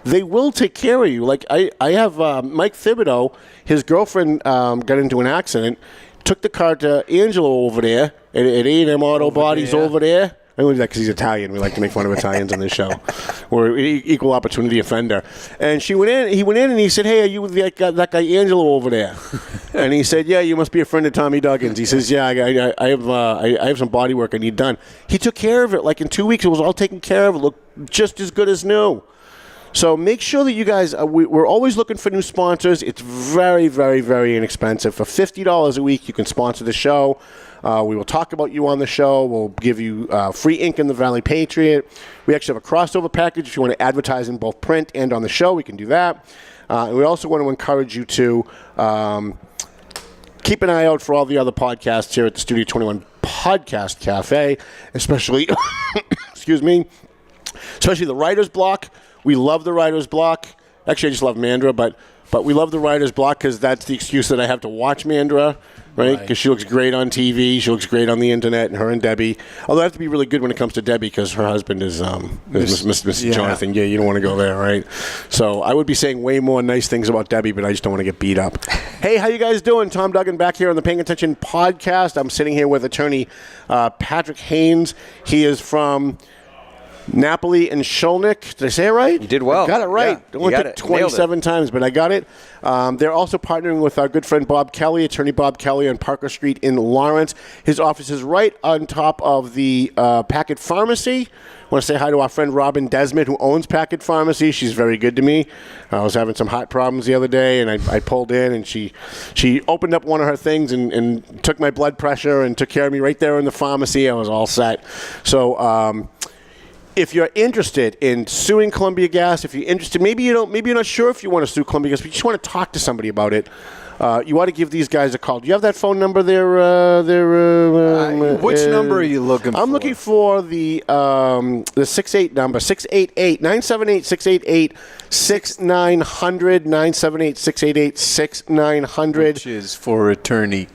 they will take care of you. Like I have Mike Thibodeau, his girlfriend got into an accident, took the car to Angelo over there at A&M Auto Bodies over there. I only do that because he's Italian. We like to make fun of Italians on this show. We're equal opportunity offender. And he went in and he said, hey, are you that guy Angelo over there? And he said, yeah, you must be a friend of Tommy Duggan's. He says, yeah, I have some body work I need done. He took care of it. Like in 2 weeks, it was all taken care of. It looked just as good as new. So make sure that you guys, we're always looking for new sponsors. It's very, very, very inexpensive. For $50 a week, you can sponsor the show. We will talk about you on the show. We'll give you free ink in the Valley Patriot. We actually have a crossover package. If you want to advertise in both print and on the show, we can do that. And we also want to encourage you to keep an eye out for all the other podcasts here at the Studio 21 Podcast Cafe, especially, excuse me, especially the Writer's Block. We love the Writer's Block. Actually, I just love Mandra, but we love the Writer's Block because that's the excuse that I have to watch Mandra, right? Because she looks great on TV. She looks great on the internet, and her and Debbie. Although I have to be really good when it comes to Debbie because her husband is Mr. Jonathan. Yeah, you don't want to go there, right? So I would be saying way more nice things about Debbie, but I just don't want to get beat up. Hey, how you guys doing? Tom Duggan back here on the Paying Attention podcast. I'm sitting here with Attorney Patrick Haines. He is from Napoli and Shkolnik. Did I say it right? You did well. I got it right. Yeah, I only took 27 times, but I got it. They're also partnering with our good friend Bob Kelly, Attorney Bob Kelly on Parker Street in Lawrence. His office is right on top of the Packet Pharmacy. I want to say hi to our friend Robin Desmond, who owns Packet Pharmacy. She's very good to me. I was having some heart problems the other day, and I pulled in, and she opened up one of her things and took my blood pressure and took care of me right there in the pharmacy. I was all set. So, if you're interested in suing Columbia Gas, if you're interested, maybe you're not sure if you want to sue Columbia Gas, but you just want to talk to somebody about it, you ought to give these guys a call. Do you have that phone number there? Which number are you looking for? I'm looking for the 68 number, 688-978-688-6900, 978-688-6900. Which is for Attorney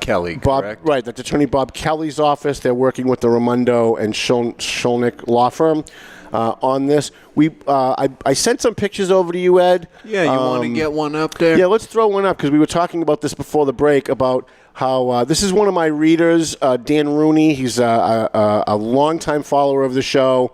Kelly, correct? Right, that's Attorney Bob Kelly's office. They're working with the Raimondo and Shkolnik law firm. on this. I sent some pictures over to you, Ed. Yeah, you want to get one up there? Yeah, let's throw one up because we were talking about this before the break about how this is one of my readers, Dan Rooney. He's a longtime follower of the show.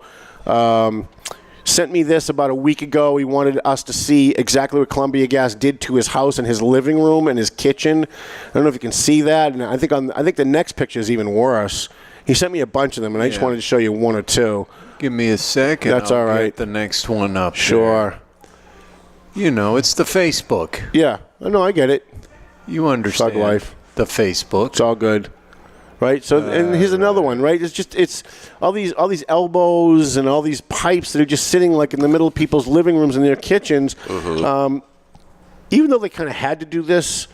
Sent me this about a week ago. He wanted us to see exactly what Columbia Gas did to his house and his living room and his kitchen. I don't know if you can see that. And I think the next picture is even worse. He sent me a bunch of them, and I just wanted to show you one or two. Give me a second. That's all right. Get the next one up. Sure. There. You know, it's the Facebook. Yeah, I know. I get it. You understand. Thug life. The Facebook. It's all good. Right, so and here's another one. Right, it's all these elbows and all these pipes that are just sitting like in the middle of people's living rooms and their kitchens. Mm-hmm. Even though they kind of had to do this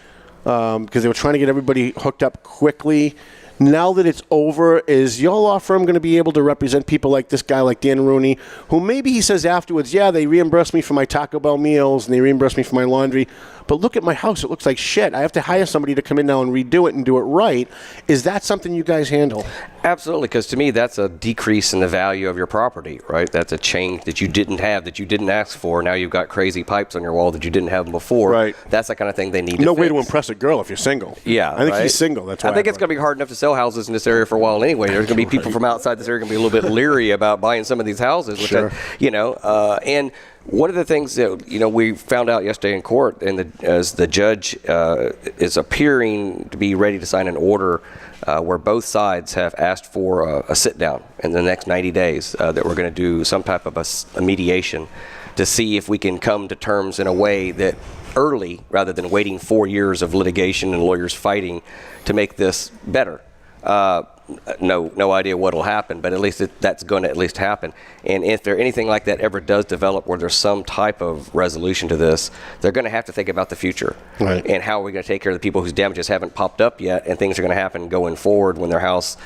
because they were trying to get everybody hooked up quickly. Now that it's over, is your law firm going to be able to represent people like this guy, like Dan Rooney, who maybe he says afterwards, yeah, they reimbursed me for my Taco Bell meals and they reimbursed me for my laundry, but look at my house, it looks like shit. I have to hire somebody to come in now and redo it and do it right. Is that something you guys handle? Absolutely, because to me, that's a decrease in the value of your property, right? That's a change that you didn't have, that you didn't ask for. Now you've got crazy pipes on your wall that you didn't have before. Right. That's the kind of thing they need to No fix. way to impress a girl if you're single. Yeah, I think he's single. That's why I think it's going to be hard enough to sell houses in this area for a while anyway. There's going to be people from outside this area going to be a little bit leery about buying some of these houses. Which Sure. And one of the things that we found out yesterday in court, and as the judge is appearing to be ready to sign an order where both sides have asked for a sit down in the next 90 days, that we're going to do some type of a mediation to see if we can come to terms in a way that early, rather than waiting 4 years of litigation and lawyers fighting to make this better. No idea what will happen, but at least that's going to at least happen. And if there anything like that ever does develop where there's some type of resolution to this, they're going to have to think about the future. Right. And how are we going to take care of the people whose damages haven't popped up yet, and things are going to happen going forward when their house,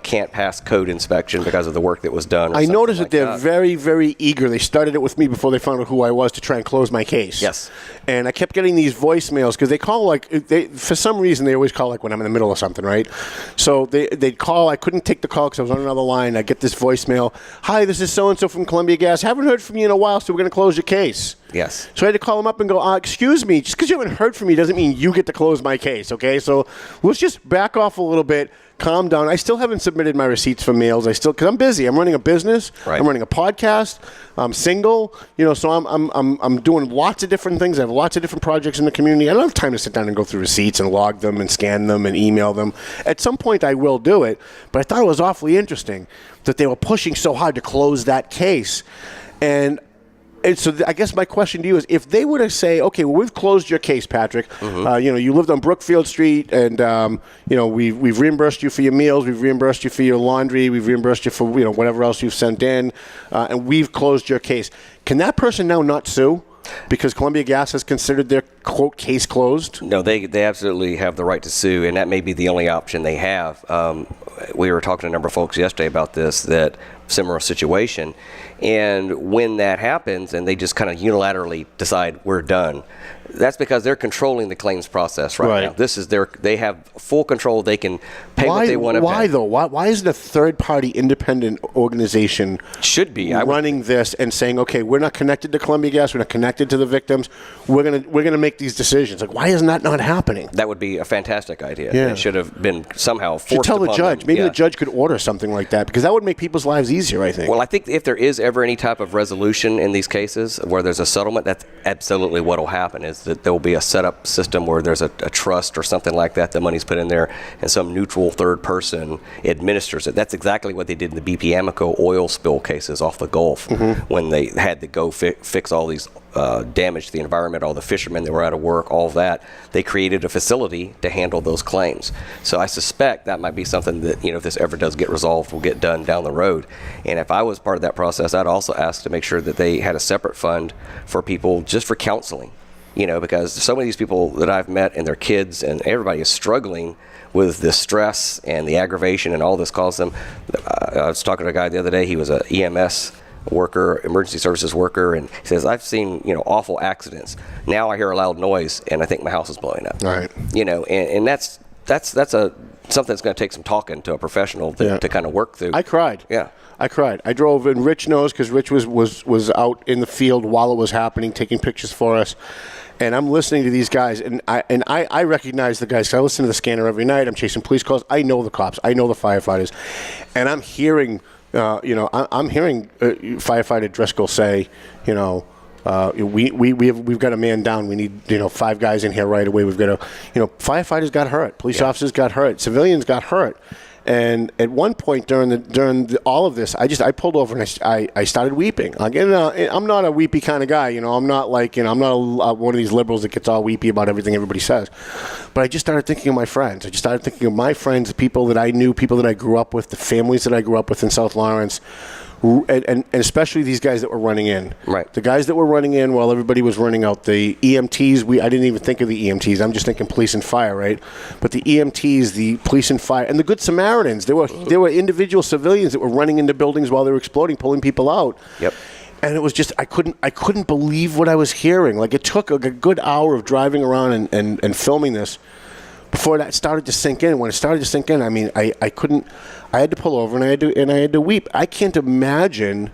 can't pass code inspection because of the work that was done. I noticed that they're very, very eager. They started it with me before they found out who I was to try and close my case. Yes. And I kept getting these voicemails because they call for some reason they always call when I'm in the middle of something, right? So they'd call. I couldn't take the call because I was on another line. I get this voicemail. Hi, this is so-and-so from Columbia Gas. Haven't heard from you in a while, so we're going to close your case. Yes. So I had to call them up and go, excuse me, just because you haven't heard from me doesn't mean you get to close my case, okay? So let's just back off a little bit, calm down. I still haven't submitted my receipts for meals. Because I'm busy. I'm running a business. Right. I'm running a podcast. I'm single. So I'm doing lots of different things. I have lots of different projects in the community. I don't have time to sit down and go through receipts and log them and scan them and email them. At some point, I will do it. But I thought it was awfully interesting that they were pushing so hard to close that case. And so I guess my question to you is, if they were to say, okay, well, we've closed your case, Patrick. Mm-hmm. You lived on Brookfield Street, and we've reimbursed you for your meals, we've reimbursed you for your laundry, we've reimbursed you for whatever else you've sent in, and we've closed your case. Can that person now not sue because Columbia Gas has considered their quote case closed? No, they absolutely have the right to sue, and that may be the only option they have. We were talking to a number of folks yesterday about that similar situation, and when that happens and they just kind of unilaterally decide we're done, that's because they're controlling the claims process right now. This is they have full control. They can pay what they want to pay. Why though? Why isn't a third-party independent organization running this and saying, okay, we're not connected to Columbia Gas, we're not connected to the victims, we're gonna make these decisions? Like, why isn't that not happening? That would be a fantastic idea. Yeah. It should have been somehow forced should tell the upon judge. them. Maybe the judge could order something like that, because that would make people's lives easier, I think. Well, I think if there is ever any type of resolution in these cases where there's a settlement, that's absolutely what will happen, is that there will be a setup system where there's a trust or something like that. The money's put in there and some neutral third person administers it. That's exactly what they did in the BP Amoco oil spill cases off the Gulf, when they had to go fix all these damage to the environment, all the fishermen that were out of work, all of that. They created a facility to handle those claims. So I suspect that might be something that, if this ever does get resolved, will get done down the road. And if I was part of that process, I'd also ask to make sure that they had a separate fund for people just for counseling, because so many of these people that I've met and their kids and everybody is struggling with the stress and the aggravation and all this causes them. I was talking to a guy the other day. He was an EMS worker, emergency services worker, and he says, I've seen awful accidents. Now I hear a loud noise and I think my house is blowing up. Right. And that's something that's going to take some talking to a professional to kind of work through. I cried. Yeah. I cried. I drove, and Rich knows because Rich was out in the field while it was happening, taking pictures for us. And I'm listening to these guys, and I recognize the guys. I listen to the scanner every night. I'm chasing police calls. I know the cops. I know the firefighters, and I'm hearing, I'm hearing firefighter Driscoll say, we've got a man down. We need 5 guys in here right away. We've got firefighters got hurt, police officers got hurt, civilians got hurt. And at one point during all of this, I pulled over and I started weeping. Again, I'm not a weepy kind of guy, I'm not like, I'm not one of these liberals that gets all weepy about everything everybody says. But I just started thinking of my friends. I just started thinking of my friends, the people that I knew, people that I grew up with, the families that I grew up with in South Lawrence. And especially these guys that were running in. Right. The guys that were running in while everybody was running out. The EMTs, I didn't even think of the EMTs. I'm just thinking police and fire, right? But the EMTs, the police and fire, and the Good Samaritans, there were individual civilians that were running into buildings while they were exploding, pulling people out. Yep. And it was just, I couldn't believe what I was hearing. Like, it took a good hour of driving around and filming this before that started to sink in. When it started to sink in, I mean, I had to pull over and I had to weep. I can't imagine,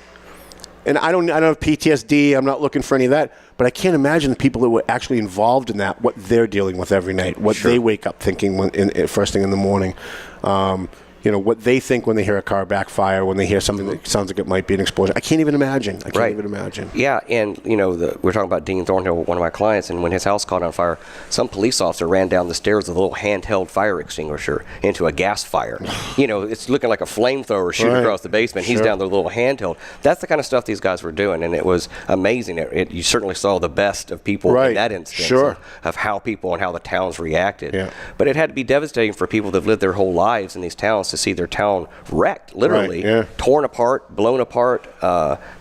and I don't have PTSD. I'm not looking for any of that, but I can't imagine the people that were actually involved in that, what they're dealing with every night, what they wake up thinking first thing in the morning. What they think when they hear a car backfire, when they hear something that sounds like it might be an explosion. I can't even imagine. I can't even imagine. Yeah, and we're talking about Dean Thornhill, one of my clients, and when his house caught on fire, some police officer ran down the stairs with a little handheld fire extinguisher into a gas fire. It's looking like a flamethrower shooting across the basement. He's down there with a little handheld. That's the kind of stuff these guys were doing, and it was amazing. You certainly saw the best of people in that instance of how people and how the towns reacted. Yeah. But it had to be devastating for people that have lived their whole lives in these towns to see their town wrecked, literally torn apart, blown apart,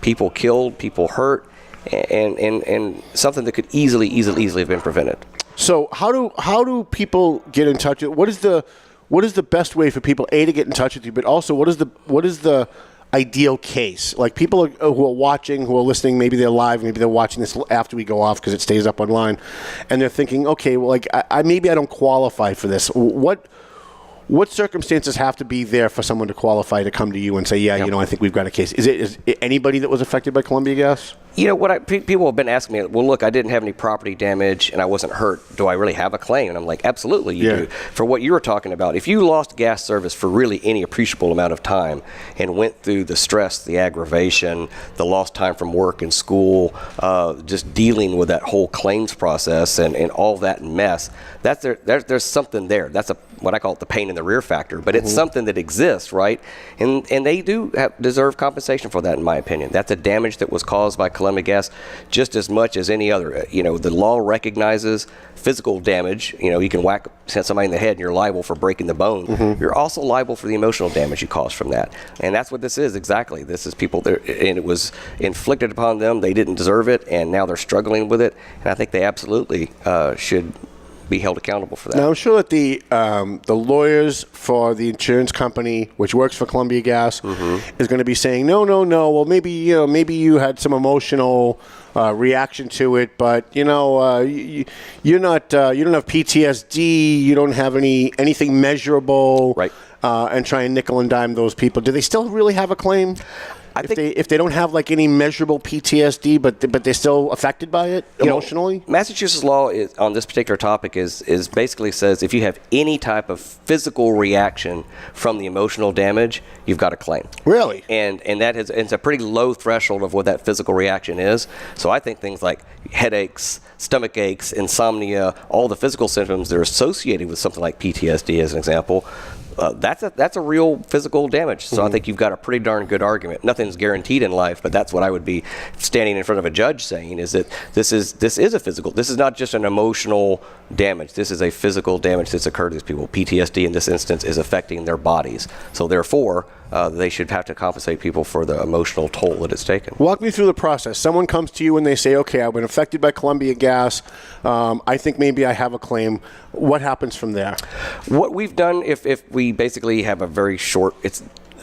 people killed, people hurt, and something that could easily have been prevented. So how do people get in touch? What is the best way for people to get in touch with you, but also what is the ideal case? Like, people who are watching, who are listening, maybe they're live, maybe they're watching this after we go off because it stays up online, and they're thinking, okay, well, like maybe I don't qualify for this. What circumstances have to be there for someone to qualify to come to you and say, I think we've got a case? Is it anybody that was affected by Columbia Gas? People have been asking me, well, look, I didn't have any property damage and I wasn't hurt. Do I really have a claim? And I'm like, absolutely you do. For what you were talking about, if you lost gas service for really any appreciable amount of time and went through the stress, the aggravation, the lost time from work and school, just dealing with that whole claims process and all that mess, there's something there. That's what I call it the pain in the rear factor, but it's something that exists, right? And they do deserve compensation for that, in my opinion. That's a damage that was caused by Columbia Gas just as much as any other. The law recognizes physical damage. You can hit somebody in the head and you're liable for breaking the bone. You're also liable for the emotional damage you cause from that. And that's what this is exactly. This is people and it was inflicted upon them. They didn't deserve it, and now they're struggling with it. And I think they absolutely should be held accountable for that. Now, I'm sure that the lawyers for the insurance company, which works for Columbia Gas, is going to be saying, no. Well, maybe you had some emotional reaction to it, but you're not. You don't have PTSD. You don't have anything measurable. Right. And try and nickel and dime those people. Do they still really have a claim? If they don't have like any measurable PTSD, but they're still affected by it emotionally? Massachusetts law on this particular topic is basically says if you have any type of physical reaction from the emotional damage, you've got a claim. Really? And it's a pretty low threshold of what that physical reaction is. So I think things like headaches, stomach aches, insomnia, all the physical symptoms that are associated with something like PTSD, as an example, that's a real physical damage. So I think you've got a pretty darn good argument. Nothing's guaranteed in life, but that's what I would be standing in front of a judge saying, is that this is a physical. This is not just an emotional damage. This is a physical damage that's occurred to these people. PTSD in this instance is affecting their bodies. So therefore, they should have to compensate people for the emotional toll that it's taken. Walk me through the process. Someone comes to you and they say, okay, I've been affected by Columbia Gas. I think maybe I have a claim. What happens from there? What we've done, if we basically have a very short,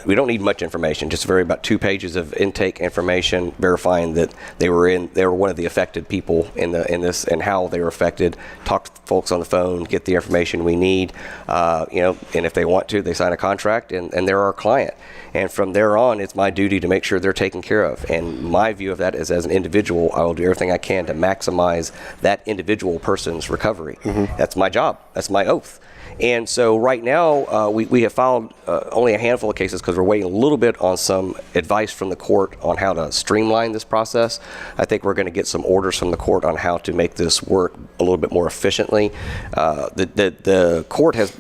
we don't need much information, just about 2 pages of intake information verifying that they were one of the affected people in this and how they were affected. Talk to folks on the phone, get the information we need, and if they want to, they sign a contract and they're our client. And from there on, it's my duty to make sure they're taken care of. And my view of that is, as an individual, I will do everything I can to maximize that individual person's recovery. That's my job. That's my oath. And so right now, we have filed only a handful of cases because we're waiting a little bit on some advice from the court on how to streamline this process. I think we're going to get some orders from the court on how to make this work a little bit more efficiently. The court has...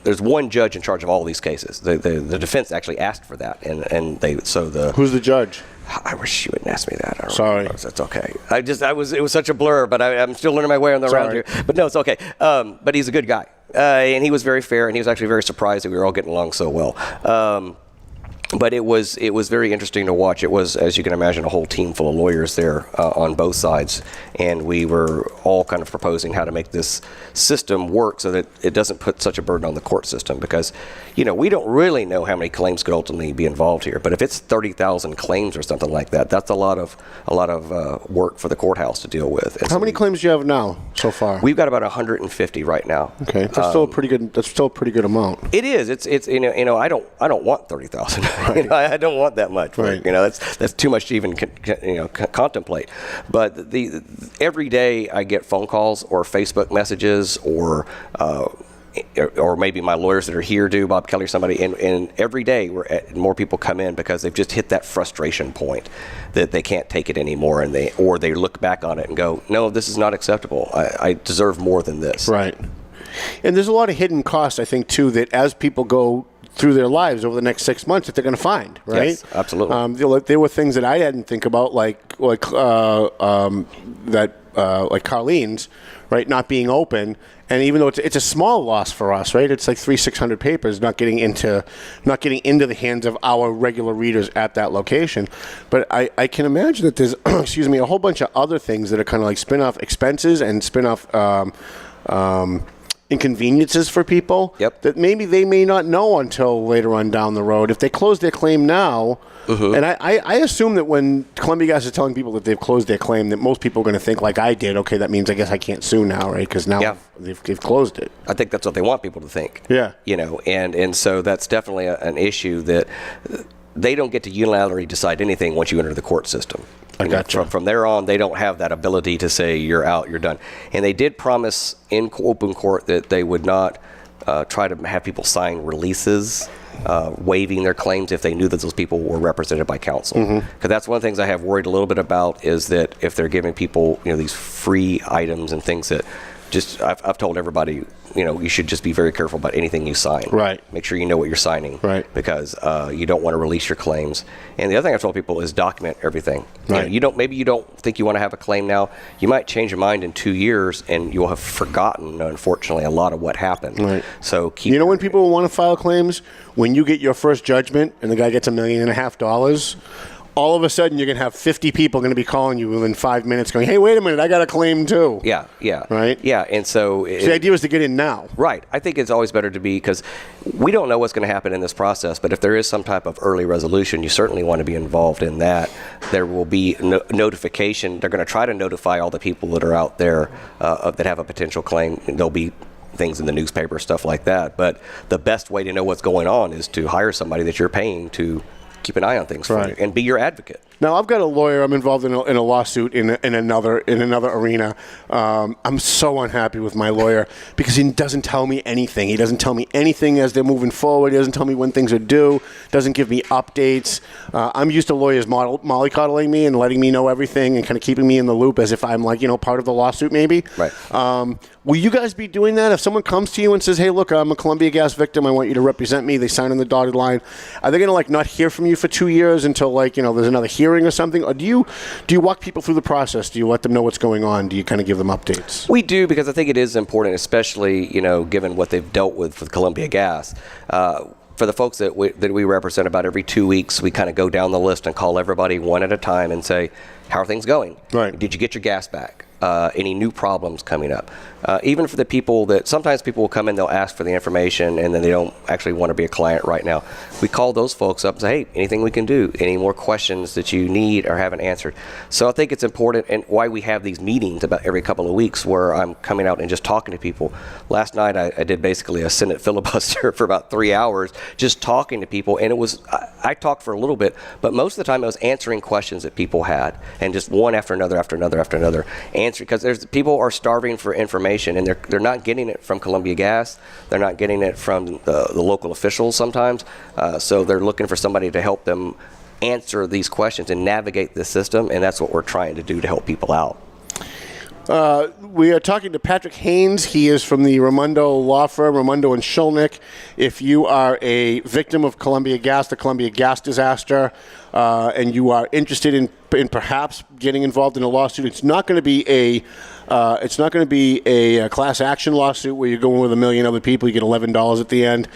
There's one judge in charge of all of these cases. The defense actually asked for that, Who's the judge? I wish you wouldn't ask me that. Sorry. That's okay. It was such a blur, but I'm still learning my way on the round here. But no, it's okay. But he's a good guy. And he was very fair, and he was actually very surprised that we were all getting along so well. But it was very interesting to watch. It was, as you can imagine, a whole team full of lawyers there on both sides, and we were all kind of proposing how to make this system work so that it doesn't put such a burden on the court system. Because, we don't really know how many claims could ultimately be involved here. But if it's 30,000 claims or something like that, that's a lot of work for the courthouse to deal with. And how many claims do you have now so far? We've got about 150 right now. Okay, that's still a pretty good. That's still a pretty good amount. It is. It's I don't want 30,000. Right. I don't want that much. Right. That's too much to even contemplate. But every day I get phone calls or Facebook messages or maybe my lawyers that are here do, Bob Kelly or somebody, and every day more people come in because they've just hit that frustration point that they can't take it anymore, and they look back on it and go, no, this is not acceptable. I deserve more than this. Right. And there's a lot of hidden costs, I think, too, that as people go through their lives over the next 6 months that they're going to find, right? Yes, absolutely. There were things that I didn't think about, like Carlene's, right, not being open, and even though it's a small loss for us, right? It's like 600 papers not getting into the hands of our regular readers at that location. But I can imagine that there's a whole bunch of other things that are kind of like spin-off expenses and spin-off inconveniences for people that maybe they may not know until later on down the road. If they close their claim now, and I assume that when Columbia Gas is telling people that they've closed their claim, that most people are going to think like I did, okay, that means I guess I can't sue now, right? Because now they've closed it. I think that's what they want people to think. Yeah. And so that's definitely an issue that they don't get to unilaterally decide anything once you enter the court system. I gotcha. From there on, they don't have that ability to say you're out, you're done. And they did promise in open court that they would not try to have people sign releases waiving their claims if they knew that those people were represented by counsel. Because that's one of the things I have worried a little bit about, is that if they're giving people these free items and things that I've told everybody, you should just be very careful about anything you sign. Right. Make sure you know what you're signing. Right. Because you don't want to release your claims. And the other thing I've told people is document everything. Right. Maybe you don't think you want to have a claim now. You might change your mind in 2 years, and you'll have forgotten, unfortunately, a lot of what happened. Right. So when people will want to file claims? When you get your first judgment and the guy gets $1.5 million, all of a sudden you're going to have 50 people going to be calling you within 5 minutes going, hey, wait a minute, I got a claim too. Yeah. Right? Yeah, and so... the idea was to get in now. Right. I think it's always better to be, because we don't know what's going to happen in this process, but if there is some type of early resolution, you certainly want to be involved in that. There will be notification. They're going to try to notify all the people that are out there that have a potential claim. There'll be things in the newspaper, stuff like that. But the best way to know what's going on is to hire somebody that you're paying to keep an eye on things for you and be your advocate. Now, I've got a lawyer. I'm involved in a lawsuit in another arena. I'm so unhappy with my lawyer because he doesn't tell me anything. He doesn't tell me anything as they're moving forward. He doesn't tell me when things are due. Doesn't give me updates. I'm used to lawyers mollycoddling me and letting me know everything and kind of keeping me in the loop as if I'm like, part of the lawsuit maybe. Right. Will you guys be doing that? If someone comes to you and says, hey, look, I'm a Columbia Gas victim. I want you to represent me. They sign on the dotted line. Are they going to not hear from you for 2 years until there's another hearing or something? Or do you walk people through the process? Do you let them know what's going on? Do you kind of give them updates? We do, because I think it is important, especially, given what they've dealt with Columbia Gas. For the folks that we represent, about every 2 weeks, we kind of go down the list and call everybody one at a time and say, how are things going? Right. Did you get your gas back? Any new problems coming up? even for the people that sometimes people will come in, they'll ask for the information, and then they don't actually want to be a client right now. We call those folks up and say, hey, anything we can do, any more questions that you need or haven't answered. So I think it's important, and why we have these meetings about every couple of weeks where I'm coming out and just talking to people. Last night I did basically a Senate filibuster for about 3 hours just talking to people, and it was I talked for a little bit, but most of the time I was answering questions that people had, and just one after another answer, because people are starving for information, and they're not getting it from Columbia Gas, they're not getting it from the local officials sometimes, so they're looking for somebody to help them answer these questions and navigate the system, and that's what we're trying to do to help people out. We are talking to Patrick Haines. He is from the Raimondo law firm, Raimondo and Shkolnik. If you are a victim of Columbia Gas, the Columbia Gas disaster, and you are interested in perhaps getting involved in a lawsuit, it's not going to be a class action lawsuit where you're going with a million other people. You get $11 at the end.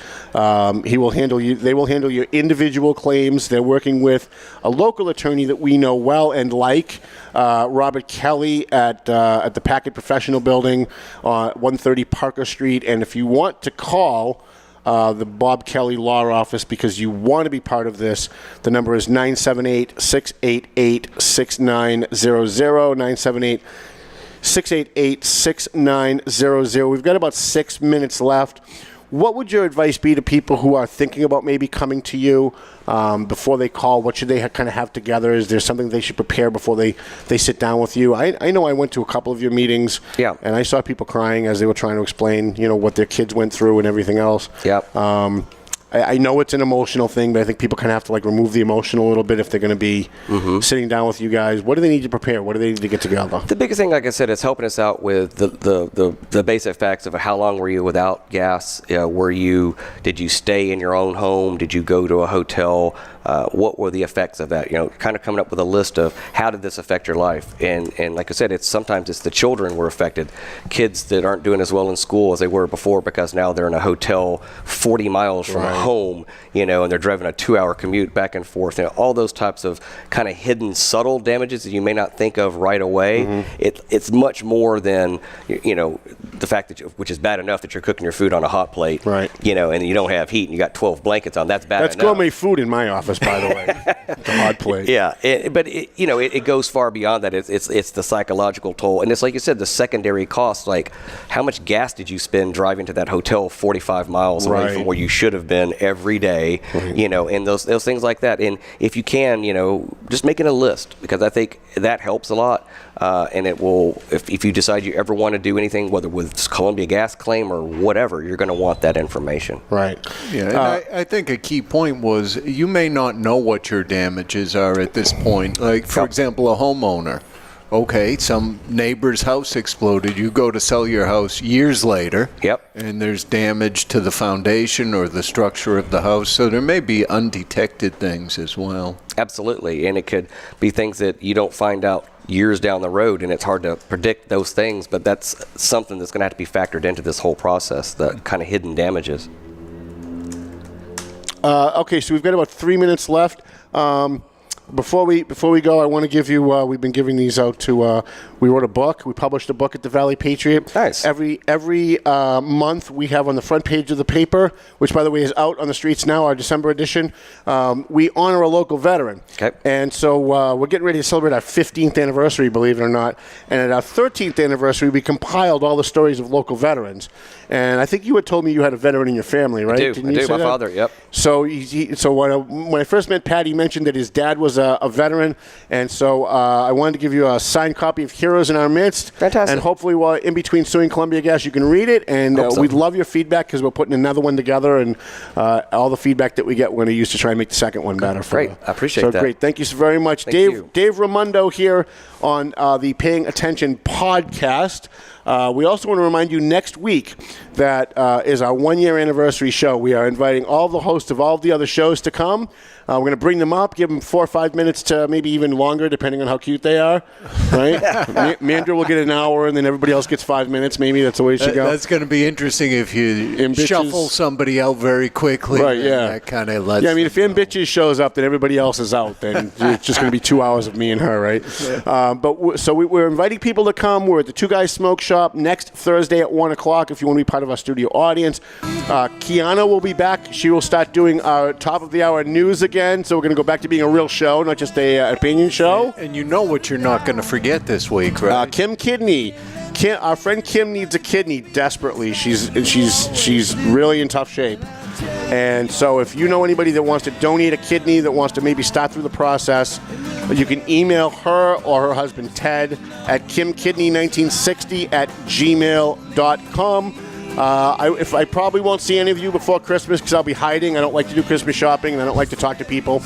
He will handle you. They will handle your individual claims. They're working with a local attorney that we know well and like, Robert Kelly at the Packard Professional Building on 130 Parker Street. And if you want to call the Bob Kelly Law Office because you want to be part of this, the number is 978-688-6900, 978-688-6900. We've got about 6 minutes left. What would your advice be to people who are thinking about maybe coming to you before they call? What should they kind of have together? Is there something they should prepare before they sit down with you? I know I went to a couple of your meetings, and I saw people crying as they were trying to explain, what their kids went through and everything else. I know it's an emotional thing, but I think people kind of have to remove the emotion a little bit if they're going to be sitting down with you guys. What do they need to prepare? What do they need to get together? The biggest thing, like I said, is helping us out with the basic facts of how long were you without gas? Did you stay in your own home? Did you go to a hotel? What were the effects of that? Kind of coming up with a list of how did this affect your life? And like I said, sometimes it's the children were affected, kids that aren't doing as well in school as they were before because now they're in a hotel 40 miles from home, and they're driving a 2-hour commute back and forth. All those types of kind of hidden, subtle damages that you may not think of right away. It's much more than the fact that which is bad enough that you're cooking your food on a hot plate, and you don't have heat and you got 12 blankets on. That's bad enough. That's gourmet food in my office, by the way. The hot plate. But it goes far beyond that. It's the psychological toll, and it's like you said, the secondary costs. Like, how much gas did you spend driving to that hotel 45 miles away from where you should have been every day? And those things like that. And if you can, just making a list, because I think that helps a lot. And it will, if you decide you ever want to do anything, whether with Columbia Gas claim or whatever, you're going to want that information. Yeah, and I think a key point was you may not know what your damages are at this point. Like, for example, a homeowner. Okay, some neighbor's house exploded. You go to sell your house years later. And there's damage to the foundation or the structure of the house. So there may be undetected things as well. Absolutely. And it could be things that you don't find out years down the road, and it's hard to predict those things. But that's something that's going to have to be factored into this whole process, the kind of hidden damages. Okay, so we've got about 3 minutes left. Before we go, I want to give you. We've been giving these out to. We wrote a book. We published a book at the Valley Patriot. Nice. Every month we have on the front page of the paper, which by the way is out on the streets now, our December edition. We honor a local veteran. Okay. And so we're getting ready to celebrate our 15th anniversary, believe it or not. And at our 13th anniversary, we compiled all the stories of local veterans. And I think you had told me you had a veteran in your family, right? I do. My father. Yep. So when I first met Pat, he mentioned that his dad was a veteran, and so I wanted to give you a signed copy of Heroes in Our Midst. Fantastic. And hopefully, while in between suing Columbia Gas, you can read it, and we'd love your feedback because we're putting another one together, and all the feedback that we get, we're going to use to try and make the second one better. Great. I appreciate that. Great. Thank you so very much. Dave Raimondo here on the Paying Attention podcast. We also want to remind you next week that is our 1-year anniversary show. We are inviting all the hosts of all the other shows to come. We're going to bring them up, give them 4 or 5 minutes to maybe even longer, depending on how cute they are. Right? Mandra will get an hour, and then everybody else gets 5 minutes. Maybe that's the way it should go. That's going to be interesting if you shuffle somebody out very quickly. Right, yeah. That kind of lets if Bitches shows up, then everybody else is out. Then it's just going to be 2 hours of me and her, right? But we're inviting people to come. We're at the Two Guys Smoke Shop. Shop next Thursday at 1 o'clock if you want to be part of our studio audience. Kiana will be back. She will start doing our top of the hour news again. So we're going to go back to being a real show, not just a opinion show. And you know what you're not going to forget this week, right? Kim Kidney. Our friend Kim needs a kidney desperately. She's really in tough shape. And so if you know anybody that wants to donate a kidney, that wants to maybe start through the process, you can email her or her husband Ted at kimkidney1960@gmail.com. I probably won't see any of you before Christmas because I'll be hiding. I don't like to do Christmas shopping and I don't like to talk to people.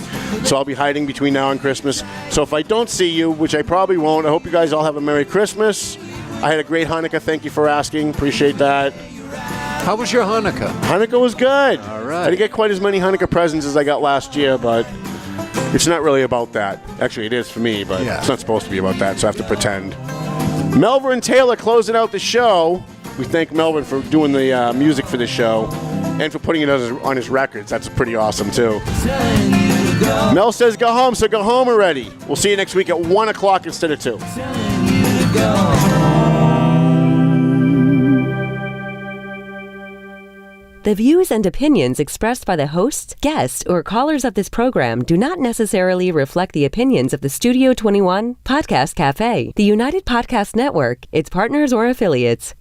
So I'll be hiding between now and Christmas. So if I don't see you, which I probably won't, I hope you guys all have a Merry Christmas. I had a great Hanukkah. Thank you for asking. Appreciate that. How was your Hanukkah? Hanukkah was good. All right. I didn't get quite as many Hanukkah presents as I got last year, but it's not really about that. Actually, it is for me, but it's not supposed to be about that, so I have to pretend. Melvin and Taylor closing out the show. We thank Melvin for doing the music for the show and for putting it on his records. That's pretty awesome, too. Mel says go home, so go home already. We'll see you next week at 1 o'clock instead of 2. The views and opinions expressed by the hosts, guests, or callers of this program do not necessarily reflect the opinions of the Studio 21 Podcast Cafe, the United Podcast Network, its partners, or affiliates.